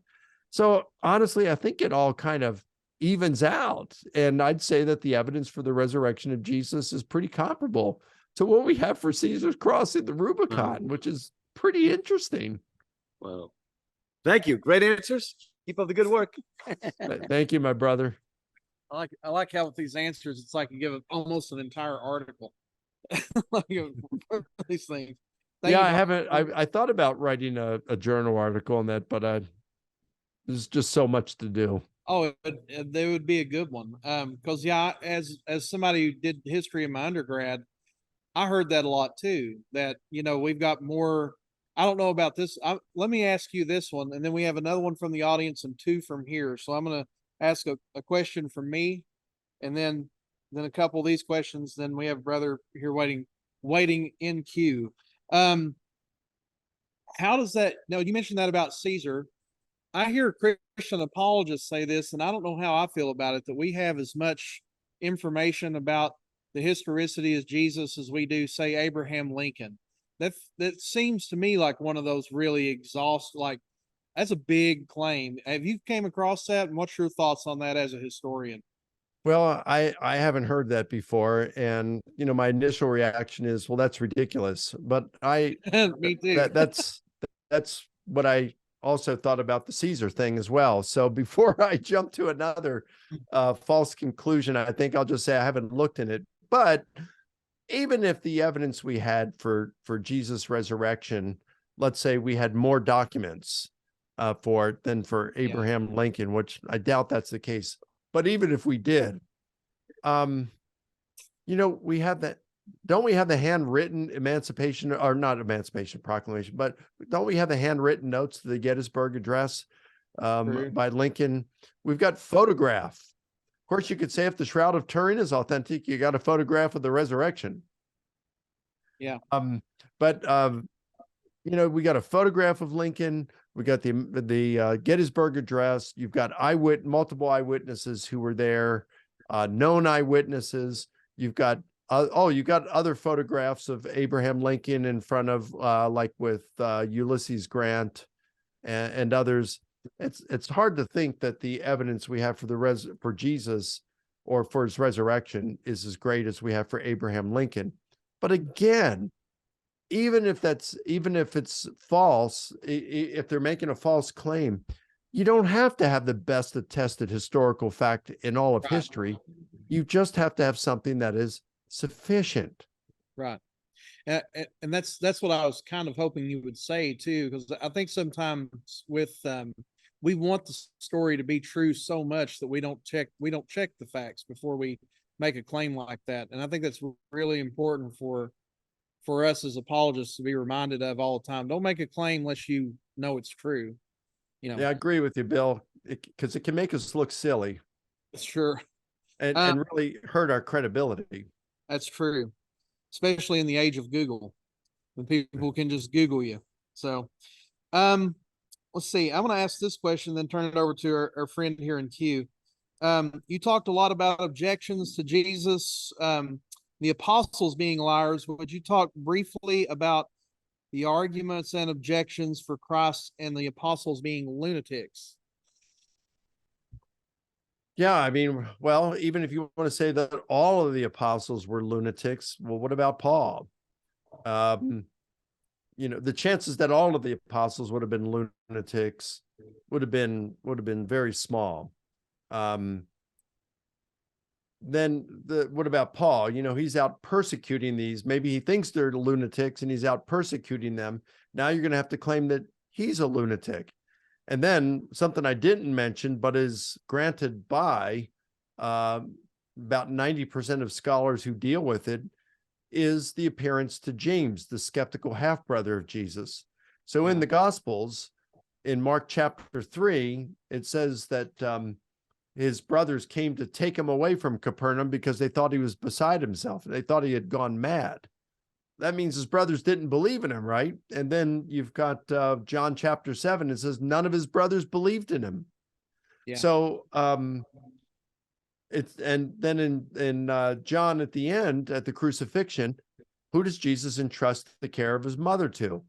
So honestly, I think it all kind of evens out. And I'd say that the evidence for the resurrection of Jesus is pretty comparable to what we have for Caesar's crossing the Rubicon, which is pretty interesting. Well, thank you. Great answers. Keep up the good work. Thank you, my brother. I like how with these answers, it's like you give almost an entire article. Like these things. Yeah, I haven't. I thought about writing a journal article on that, but there's just so much to do. Oh, they would be a good one. Because yeah, as somebody who did history in my undergrad, I heard that a lot too. That we've got more. I don't know about this. Let me ask you this one, and then we have another one from the audience and 2 from here. So I'm gonna ask a question from me, and then a couple of these questions. Then we have brother here waiting in queue. How does that? No, you mentioned that about Caesar. I hear Christian apologists say this, and I don't know how I feel about it, that we have as much information about the historicity of Jesus as we do, say, Abraham Lincoln. That seems to me like one of those really exhaustive, like that's a big claim. Have you came across that? And what's your thoughts on that as a historian? Well, I haven't heard that before, and my initial reaction is, well, that's ridiculous. But Me too. That's what I also thought about the Caesar thing as well. So before I jump to another false conclusion, I think I'll just say I haven't looked in it. But even if the evidence we had for Jesus' resurrection, let's say we had more documents for it than for Abraham Lincoln, which I doubt that's the case. But even if we did, we have that. Don't we have the handwritten Emancipation, or not Emancipation Proclamation, but don't we have the handwritten notes to the Gettysburg Address by Lincoln? We've got photograph. Of course, you could say if the Shroud of Turin is authentic, you got a photograph of the resurrection. Yeah. We got a photograph of Lincoln. We got the Gettysburg Address. You've got multiple eyewitnesses who were there, known eyewitnesses. You've got you got other photographs of Abraham Lincoln in front of like with Ulysses Grant and others. It's hard to think that the evidence we have for Jesus or for his resurrection is as great as we have for Abraham Lincoln. But again, even if it's false, if they're making a false claim, you don't have to have the best attested historical fact in all of history. You just have to have something that is sufficient. Right. And that's what I was kind of hoping you would say too, because I think sometimes with we want the story to be true so much that we don't check the facts before we make a claim like that. And I think that's really important for us as apologists to be reminded of all the time. Don't make a claim unless you know it's true. Yeah, I agree with you, Bill, because it can make us look silly. Sure. And really hurt our credibility. That's true, especially in the age of Google, when people can just Google you. So, let's see. I'm going to ask this question, then turn it over to our friend here in queue. You talked a lot about objections to Jesus, the apostles being liars. Would you talk briefly about the arguments and objections for Christ and the apostles being lunatics? Yeah, I mean, well, even if you want to say that all of the apostles were lunatics, well, what about Paul? The chances that all of the apostles would have been lunatics would have been very small. Then what about Paul? He's out persecuting these. Maybe he thinks they're lunatics and he's out persecuting them. Now you're going to have to claim that he's a lunatic. And then something I didn't mention, but is granted by about 90% of scholars who deal with it, is the appearance to James, the skeptical half-brother of Jesus. So in the Gospels, in Mark chapter 3, it says that his brothers came to take him away from Capernaum because they thought he was beside himself. They thought he had gone mad. That means his brothers didn't believe in him, right? And then you've got John chapter 7. It says none of his brothers believed in him. Yeah. So it's, and then in John at the end, at the crucifixion, who does Jesus entrust the care of his mother to?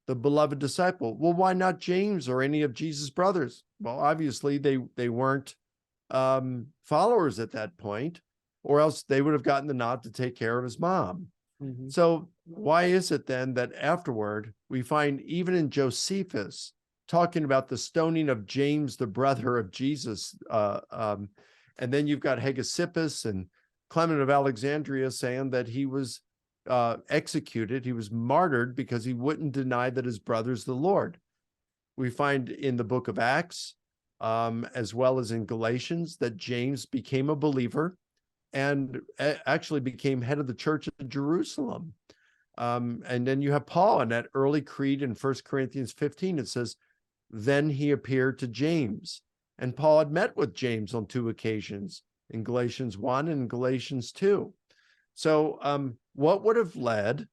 The beloved disciple. Well, why not James or any of Jesus' brothers? Well, obviously they weren't followers at that point, or else they would have gotten the nod to take care of his mom. Mm-hmm. So why is it then that afterward we find even in Josephus talking about the stoning of James, the brother of Jesus, and then you've got Hegesippus and Clement of Alexandria saying that he was executed, he was martyred because he wouldn't deny that his brother's the Lord. We find in the book of Acts, as well as in Galatians, that James became a believer and actually became head of the church of Jerusalem. And then you have Paul in that early creed in 1 Corinthians 15. It says, then he appeared to James. And Paul had met with James on 2 occasions, in Galatians 1 and Galatians 2. So what would have led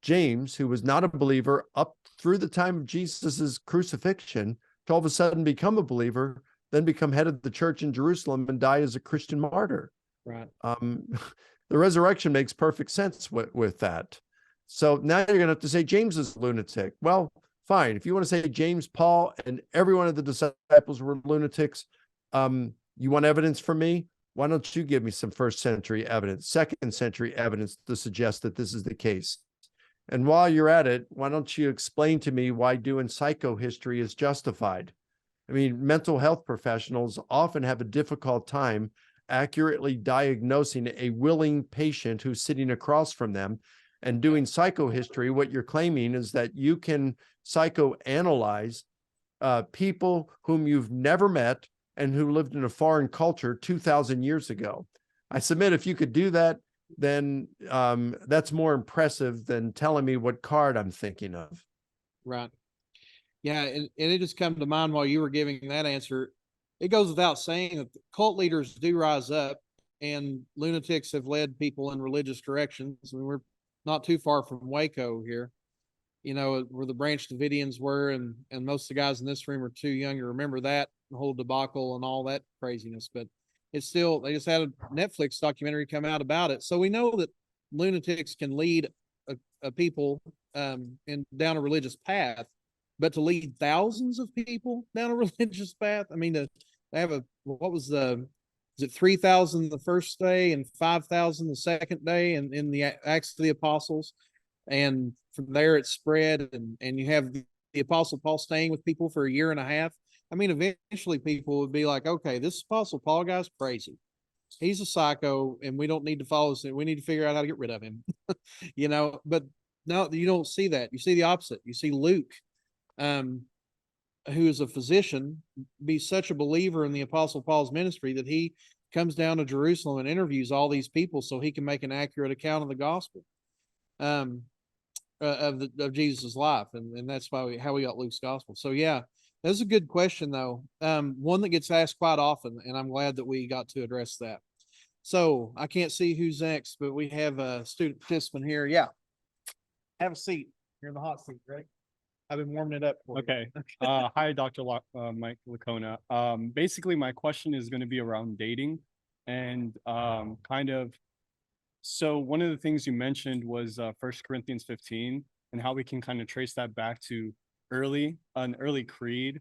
James, who was not a believer up through the time of Jesus's crucifixion, to all of a sudden become a believer, then become head of the church in Jerusalem and die as a Christian martyr? Right. The resurrection makes perfect sense with that. So now you're going to have to say James is a lunatic. Well, fine. If you want to say James, Paul, and every one of the disciples were lunatics, you want evidence from me? Why don't you give me some first century evidence, second century evidence to suggest that this is the case? And while you're at it, why don't you explain to me why doing psychohistory is justified? I mean, mental health professionals often have a difficult time accurately diagnosing a willing patient who's sitting across from them. And doing psychohistory, what you're claiming is that you can psychoanalyze people whom you've never met and who lived in a foreign culture 2,000 years ago. I submit if you could do that, then that's more impressive than telling me what card I'm thinking of. Right. Yeah, and it just come to mind while you were giving that answer. It goes without saying that cult leaders do rise up, and lunatics have led people in religious directions. I mean, we're not too far from Waco here, you know, where the Branch Davidians were, and most of the guys in this room are too young to remember that, the whole debacle and all that craziness. But it's still, they just had a Netflix documentary come out about it. So we know that lunatics can lead a people down a religious path, but to lead thousands of people down a religious path, I mean, they have is it 3,000 the first day and 5,000 the second day, and in the Acts of the Apostles, and from there it spread, and you have the Apostle Paul staying with people for 1.5 years. I mean, eventually people would be like, okay, this Apostle Paul guy's crazy. He's a psycho, and we don't need to follow this. We need to figure out how to get rid of him, you know. But no, you don't see that. You see the opposite. You see Luke, who is a physician, be such a believer in the Apostle Paul's ministry that he comes down to Jerusalem and interviews all these people so he can make an accurate account of the gospel of Jesus' life, and that's how we got Luke's gospel. So yeah, that's a good question though. One that gets asked quite often, and I'm glad that we got to address that. So I can't see who's next, but we have a student participant here. Yeah, have a seat. You're in the hot seat, right? I've been warming it up for you. Okay. Hi, Dr. Mike Licona. Basically, my question is going to be around dating and so one of the things you mentioned was 1 Corinthians 15 and how we can kind of trace that back to an early creed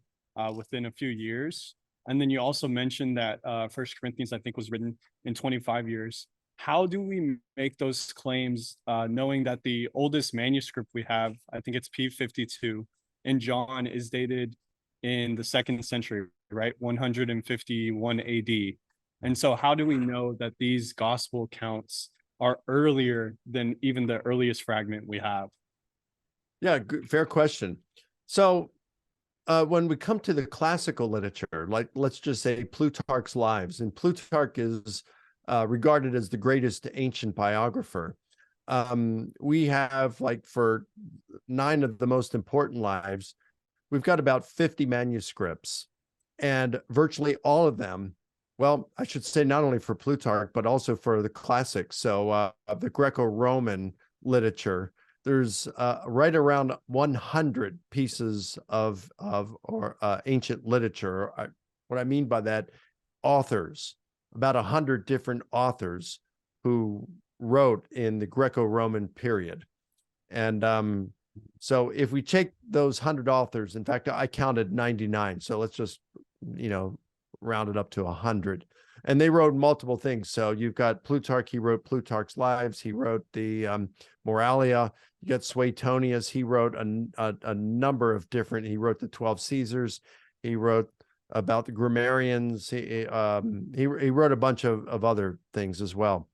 within a few years. And then you also mentioned that 1 Corinthians, I think, was written in 25 years. How do we make those claims, knowing that the oldest manuscript we have, I think it's P52, in John is dated in the 2nd century, right? 151 AD. And so how do we know that these gospel accounts are earlier than even the earliest fragment we have? Yeah, good, fair question. So when we come to the classical literature, like let's just say Plutarch's Lives, and Plutarch is regarded as the greatest ancient biographer. We have, like, for 9 of the most important lives, we've got about 50 manuscripts, and virtually all of them, well, I should say not only for Plutarch, but also for the classics. So the Greco-Roman literature, there's right around 100 pieces of ancient literature. What I mean by that, authors, about 100 different authors who wrote in the Greco-Roman period. And so if we take those 100 authors, in fact, I counted 99. So let's just, round it up to 100. And they wrote multiple things. So you've got Plutarch, he wrote Plutarch's Lives. He wrote the Moralia. You got Suetonius, he wrote a number of different, he wrote the 12 Caesars. He wrote about the grammarians. He wrote a bunch of other things as well.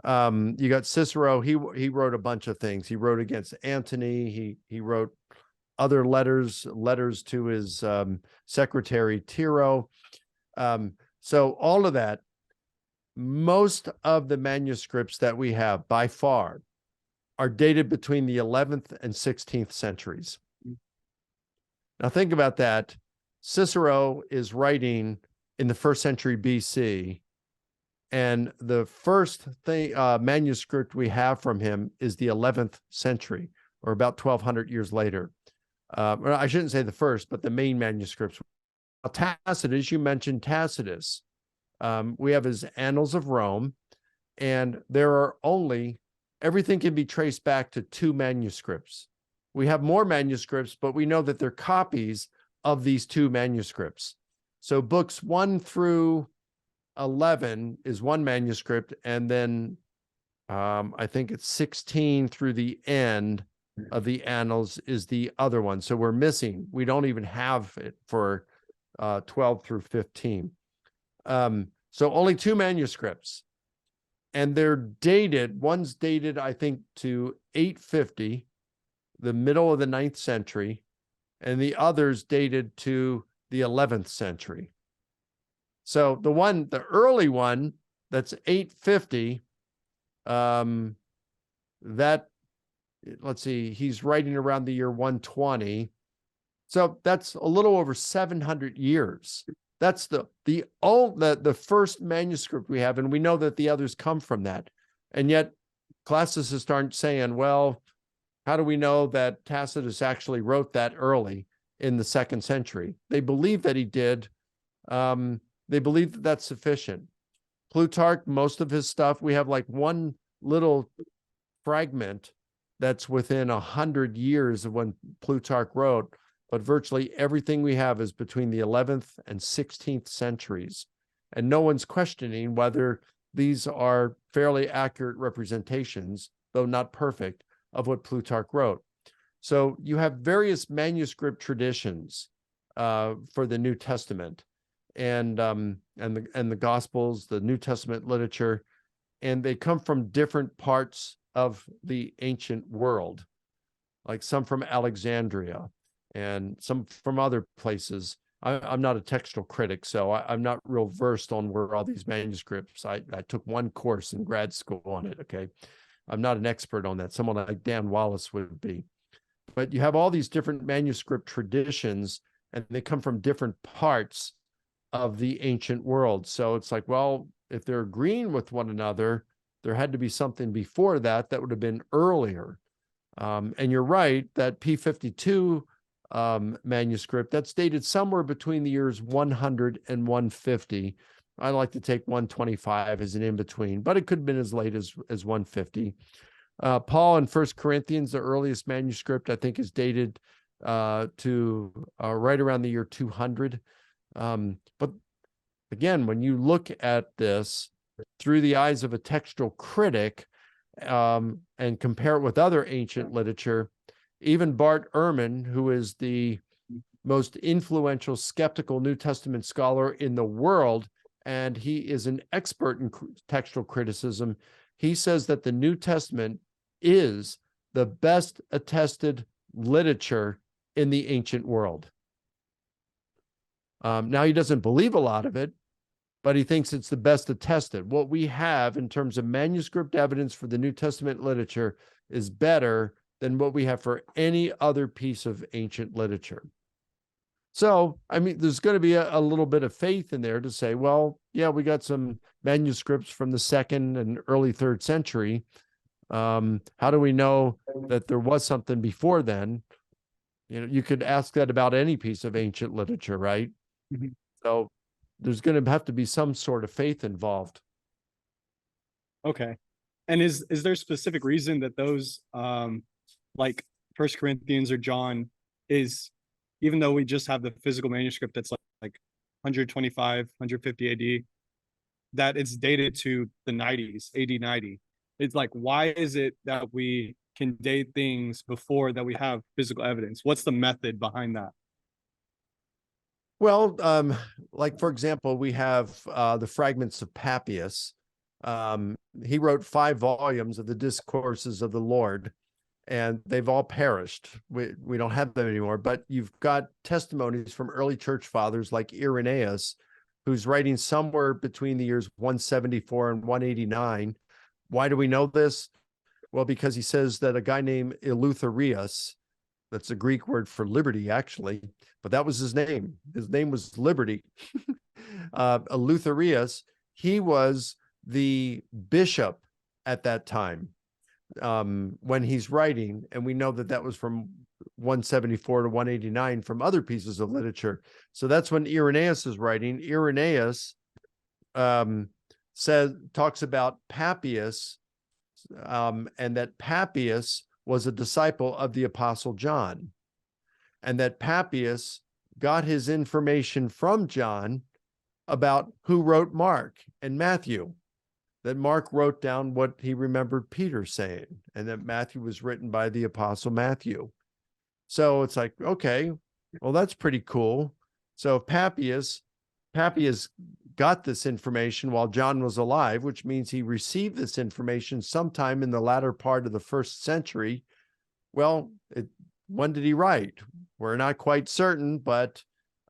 You got Cicero, he wrote a bunch of things. He wrote against Antony. He wrote other letters to his secretary Tiro. So all of that, most of the manuscripts that we have by far are dated between the 11th and 16th centuries. Now think about that. Cicero is writing in the 1st century BC, and the first manuscript we have from him is the 11th century, or about 1200 years later. Well, I shouldn't say the first, but the main manuscripts. Tacitus, you mentioned Tacitus. We have his Annals of Rome, and there are everything can be traced back to 2 manuscripts. We have more manuscripts, but we know that they're copies of these 2 manuscripts. So books 1 through 11 is one manuscript, and then I think it's 16 through the end of the Annals is the other one. So we're missing. We don't even have it for 12 through 15. So only 2 manuscripts. And they're dated. One's dated, I think, to 850, the middle of the 9th century, and the other's dated to the 11th century. So the early one, that's 850, let's see, he's writing around the year 120. So that's a little over 700 years. That's the first manuscript we have, and we know that the others come from that. And yet classicists aren't saying, well, how do we know that Tacitus actually wrote that early in the 2nd century? They believe that he did. They believe that that's sufficient. Plutarch, most of his stuff, we have like one little fragment that's within 100 years of when Plutarch wrote, but virtually everything we have is between the 11th and 16th centuries. And no one's questioning whether these are fairly accurate representations, though not perfect, of what Plutarch wrote. So you have various manuscript traditions for the New Testament and the Gospels, the New Testament literature, and they come from different parts of the ancient world, like some from Alexandria and some from other places. I'm not a textual critic, so I'm not real versed on where all these manuscripts. I took one course in grad school on it, okay? I'm not an expert on that. Someone like Dan Wallace would be. But you have all these different manuscript traditions, and they come from different parts of the ancient world. So it's like, well, if they're agreeing with one another, there had to be something before that would have been earlier. And you're right, that P52 manuscript, that's dated somewhere between the years 100 and 150. I like to take 125 as an in-between, but it could have been as late as 150. Paul in 1 Corinthians, the earliest manuscript, I think, is dated to right around the year 200. But again, when you look at this through the eyes of a textual critic and compare it with other ancient literature, even Bart Ehrman, who is the most influential skeptical New Testament scholar in the world, and he is an expert in textual criticism, he says that the New Testament is the best attested literature in the ancient world. Now, he doesn't believe a lot of it, but he thinks it's the best to test it. What we have in terms of manuscript evidence for the New Testament literature is better than what we have for any other piece of ancient literature. So, I mean, there's going to be a little bit of faith in there to say, well, yeah, we got some manuscripts from the 2nd and early 3rd century. How do we know that there was something before then? You know, you could ask that about any piece of ancient literature, right? Mm-hmm. So there's going to have to be some sort of faith involved. Okay. And is there a specific reason that those like First Corinthians or John is, even though we just have the physical manuscript that's like 125, 150 AD, that it's dated to the 90s, AD 90? It's like, why is it that we can date things before that we have physical evidence? What's the method behind that? Well, like, for example, we have the fragments of Papias. He wrote 5 volumes of the Discourses of the Lord, and they've all perished. We don't have them anymore, but you've got testimonies from early church fathers like Irenaeus, who's writing somewhere between the years 174 and 189. Why do we know this? Well, because he says that a guy named Eleutherius, that's a Greek word for liberty, actually, but that was his name. His name was Liberty. Eleutherius, he was the bishop at that time when he's writing, and we know that that was from 174 to 189 from other pieces of literature. So that's when Irenaeus is writing. Irenaeus talks about Papias, and that Papias was a disciple of the Apostle John, and that Papias got his information from John about who wrote Mark and Matthew, that Mark wrote down what he remembered Peter saying, and that Matthew was written by the Apostle Matthew. So it's like, okay, well, that's pretty cool. So Papias got this information while John was alive, which means he received this information sometime in the latter part of the 1st century. Well, when did he write? We're not quite certain, but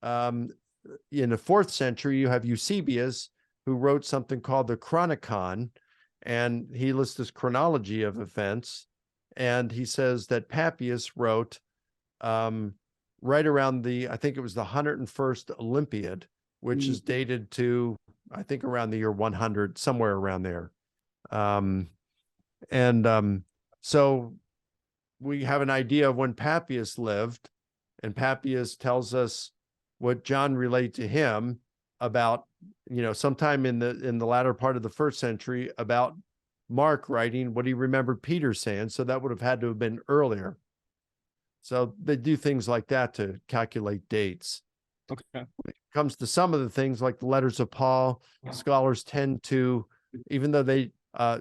in the 4th century, you have Eusebius, who wrote something called the Chronicon, and he lists this chronology of events. And he says that Papias wrote right around I think it was the 101st Olympiad, which is dated to, I think, around the year 100, somewhere around there. So we have an idea of when Papias lived, and Papias tells us what John relayed to him about, sometime in the latter part of the 1st century, about Mark writing what he remembered Peter saying. So that would have had to have been earlier. So they do things like that to calculate dates. Okay. When it comes to some of the things like the letters of Paul, scholars tend to, even though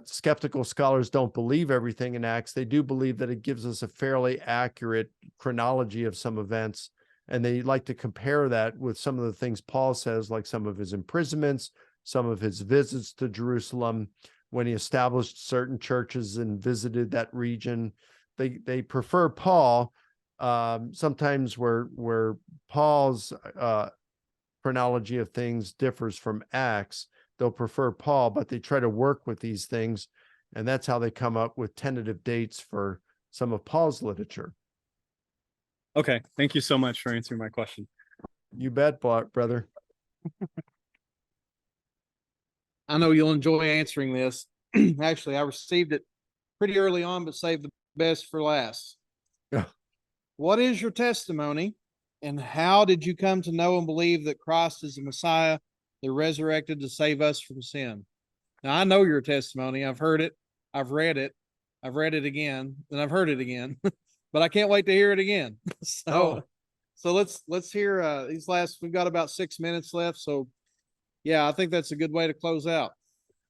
skeptical scholars don't believe everything in Acts, they do believe that it gives us a fairly accurate chronology of some events. And they like to compare that with some of the things Paul says, like some of his imprisonments, some of his visits to Jerusalem, when he established certain churches and visited that region. They prefer Paul. Sometimes where Paul's chronology of things differs from Acts, they'll prefer Paul, but they try to work with these things, and that's how they come up with tentative dates for some of Paul's literature. Okay, thank you so much for answering my question. You bet, brother. I know you'll enjoy answering this. Actually, I received it pretty early on, but saved the best for last. Yeah. What is your testimony, and how did you come to know and believe that Christ is the Messiah, the resurrected to save us from sin? Now, I know your testimony. I've heard it. I've read it. I've read it again, and I've heard it again. But I can't wait to hear it again. So let's hear these last. We've got about 6 minutes left. So yeah, I think that's a good way to close out.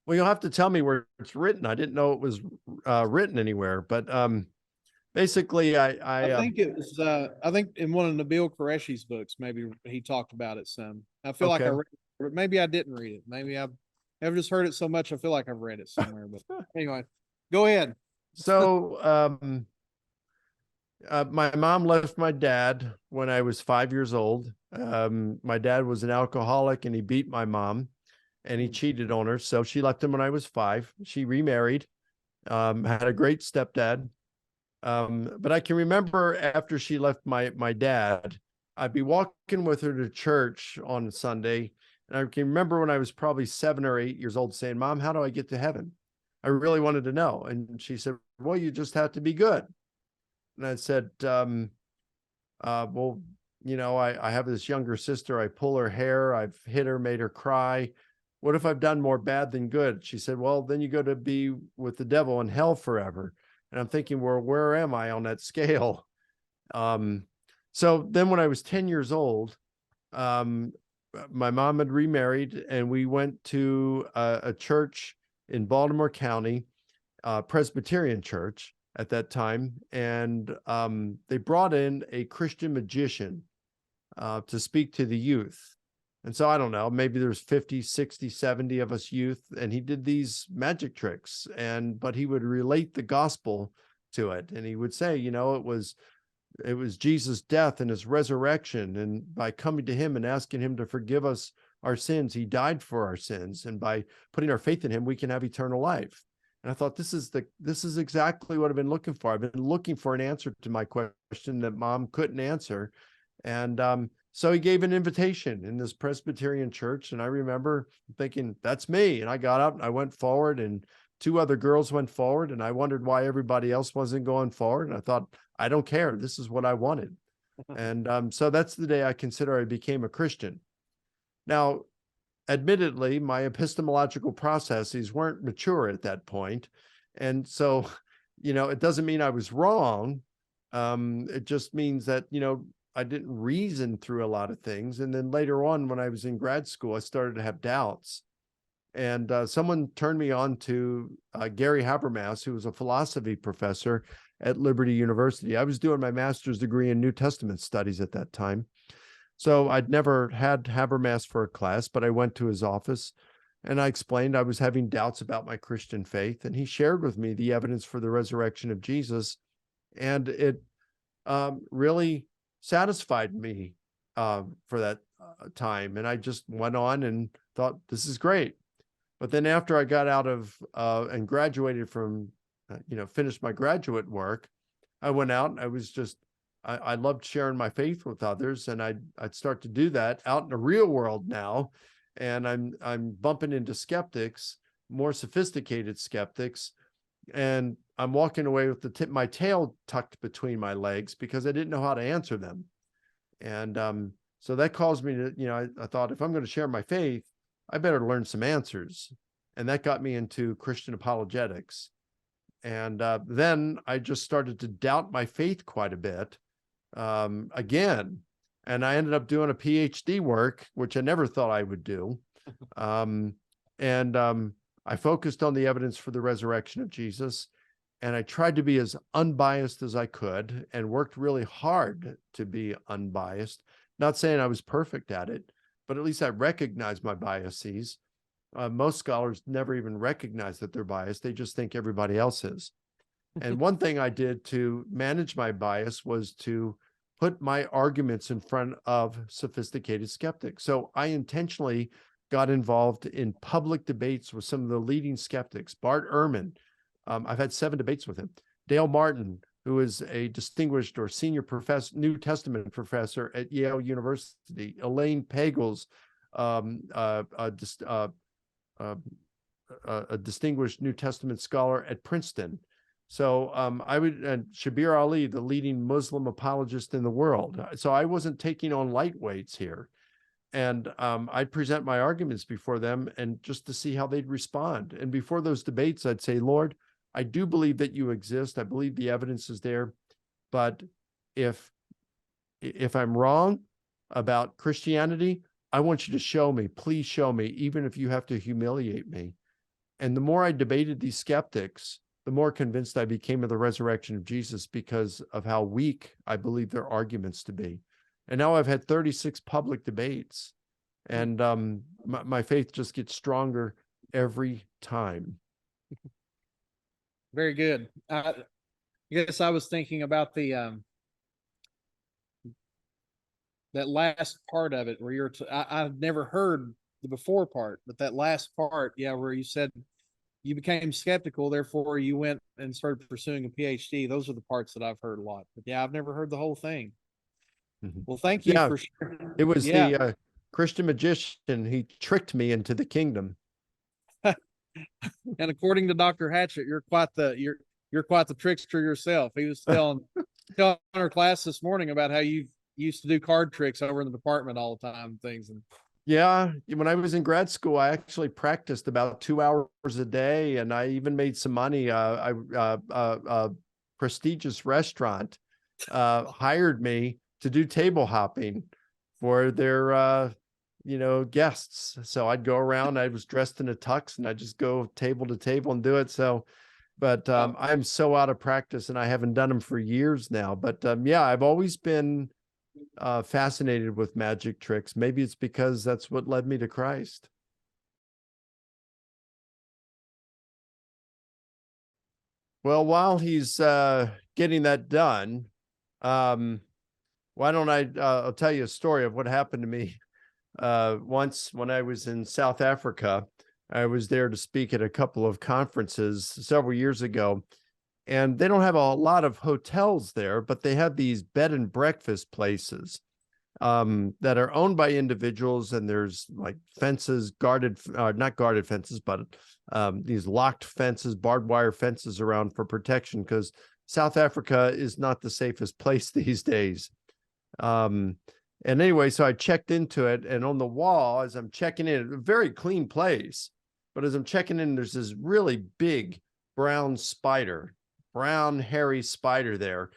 Well, you'll have to tell me where it's written. I didn't know it was written anywhere, but basically I think it was I think in one of Nabil Qureshi's books, maybe he talked about it some. I feel like I read it, maybe I didn't read it. Maybe I've just heard it so much I feel like I've read it somewhere. But anyway, go ahead. So My mom left my dad when I was 5 years old. My dad was an alcoholic and he beat my mom and he cheated on her. So she left him when I was 5. She remarried, had a great stepdad. But I can remember after she left my dad, I'd be walking with her to church on Sunday. And I can remember when I was probably 7 or 8 years old saying, Mom, how do I get to heaven? I really wanted to know. And she said, well, you just have to be good. And I said, well, I have this younger sister. I pull her hair. I've hit her, made her cry. What if I've done more bad than good? She said, well, then you go to be with the devil in hell forever. And I'm thinking, well, where am I on that scale? So then when I was 10 years old, my mom had remarried and we went to a church in Baltimore County, Presbyterian church at that time. And they brought in a Christian magician to speak to the youth. And so I don't know, maybe there's 50, 60, 70 of us youth, and he did these magic tricks, but he would relate the gospel to it. And he would say, it was Jesus' death and his resurrection. And by coming to him and asking him to forgive us our sins, he died for our sins. And by putting our faith in him, we can have eternal life. And I thought, this is exactly what I've been looking for. I've been looking for an answer to my question that Mom couldn't answer. And so he gave an invitation in this Presbyterian church. And I remember thinking, that's me. And I got up and I went forward, and 2 other girls went forward, and I wondered why everybody else wasn't going forward. And I thought, I don't care. This is what I wanted. And so that's the day I consider I became a Christian. Now, admittedly, my epistemological processes weren't mature at that point. And so, it doesn't mean I was wrong. It just means that, I didn't reason through a lot of things. And then later on, when I was in grad school, I started to have doubts. And someone turned me on to Gary Habermas, who was a philosophy professor at Liberty University. I was doing my master's degree in New Testament studies at that time. So I'd never had Habermas for a class, but I went to his office and I explained I was having doubts about my Christian faith. And he shared with me the evidence for the resurrection of Jesus. And it really satisfied me for that time. And I just went on and thought, this is great. But then after I got out of and graduated from, finished my graduate work, I went out and I was just, I loved sharing my faith with others, and I'd start to do that out in the real world now. And I'm bumping into skeptics, more sophisticated skeptics, and I'm walking away with my tail tucked between my legs because I didn't know how to answer them. And so that caused me to, I thought, if I'm going to share my faith, I better learn some answers. And that got me into Christian apologetics. And then I just started to doubt my faith quite a bit again. And I ended up doing a PhD work, which I never thought I would do. I focused on the evidence for the resurrection of Jesus. And I tried to be as unbiased as I could and worked really hard to be unbiased. Not saying I was perfect at it, but at least I recognized my biases. Most scholars never even recognize that they're biased. They just think everybody else is. And one thing I did to manage my bias was to put my arguments in front of sophisticated skeptics. So I intentionally got involved in public debates with some of the leading skeptics. Bart Ehrman, I've had 7 debates with him. Dale Martin, who is a distinguished or senior professor, New Testament professor at Yale University. Elaine Pagels, a distinguished New Testament scholar at Princeton. So Shabir Ali, the leading Muslim apologist in the world. So I wasn't taking on lightweights here. And I'd present my arguments before them and just to see how they'd respond. And before those debates, I'd say, Lord, I do believe that you exist. I believe the evidence is there. But if I'm wrong about Christianity, I want you to show me. Please show me, even if you have to humiliate me. And the more I debated these skeptics, the more convinced I became of the resurrection of Jesus because of how weak I believe their arguments to be. And now I've had 36 public debates, and my faith just gets stronger every time. Very good. I guess I was thinking about the that last part of it where I've never heard the before part, but that last part, yeah, where you said you became skeptical, therefore you went and started pursuing a PhD. Those are the parts that I've heard a lot. But yeah, I've never heard the whole thing. Mhm. Well, thank you Yeah, for sharing. it was Yeah. the Christian magician. He tricked me into the kingdom. And according to Dr. Hatchett, you're quite the trickster yourself. He was telling our class this morning about how you used to do card tricks over in the department all the time and things. And Yeah, when I was in grad school, I actually practiced about 2 hours a day, and I even made some money. A prestigious restaurant hired me to do table hopping for their guests. So I'd go around. I was dressed in a tux, and I'd just go table to table and do it. So, but I'm so out of practice, and I haven't done them for years now. But yeah, I've always been fascinated with magic tricks. Maybe it's because that's what led me to Christ. Well, while he's getting that done, why don't I'll tell you a story of what happened to me once when I was in South Africa. I was there to speak at a couple of conferences several years ago, and they don't have a lot of hotels there, but they have these bed and breakfast places that are owned by individuals, and there's like fences, not guarded fences, but these locked fences, barbed wire fences around for protection, because South Africa is not the safest place these days. And anyway, so I checked into it, and on the wall, as I'm checking in, a very clean place, but as I'm checking in, there's this really big brown hairy spider there.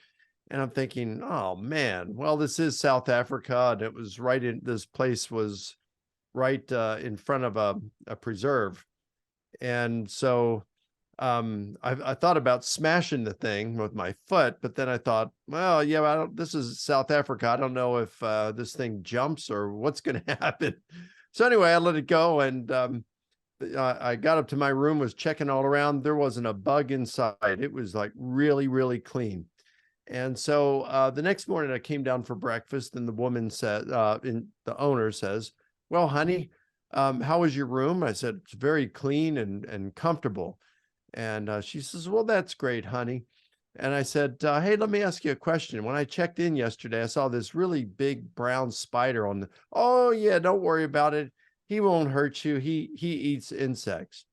And I'm thinking, oh man, well, this is South Africa, and it was this place was right in front of a preserve. And so I thought about smashing the thing with my foot, but then I thought, well, yeah, this is South Africa. I don't know if this thing jumps or what's going to happen. So anyway, I let it go, and I got up to my room, was checking all around. There wasn't a bug inside. It was like really, really clean. And so the next morning I came down for breakfast, and the woman said, the owner says, well, honey, how was your room? I said, it's very clean and comfortable. And she says, well, that's great, honey. And I said, hey, let me ask you a question. When I checked in yesterday, I saw this really big brown spider on oh yeah, don't worry about it. He won't hurt you. He eats insects.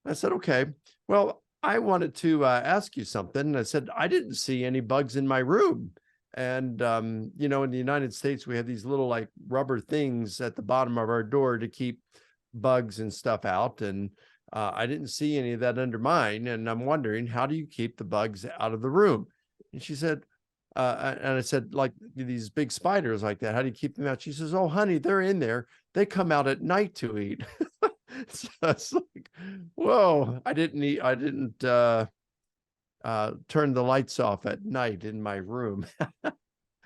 I said, okay, well, I wanted to ask you something. And I said, I didn't see any bugs in my room. And, in the United States, we have these little like rubber things at the bottom of our door to keep bugs and stuff out. And I didn't see any of that under mine. And I'm wondering, how do you keep the bugs out of the room? And she said, and I said, like these big spiders like that, how do you keep them out? She says, oh, honey, they're in there. They come out at night to eat. So it's like, whoa, I didn't turn the lights off at night in my room.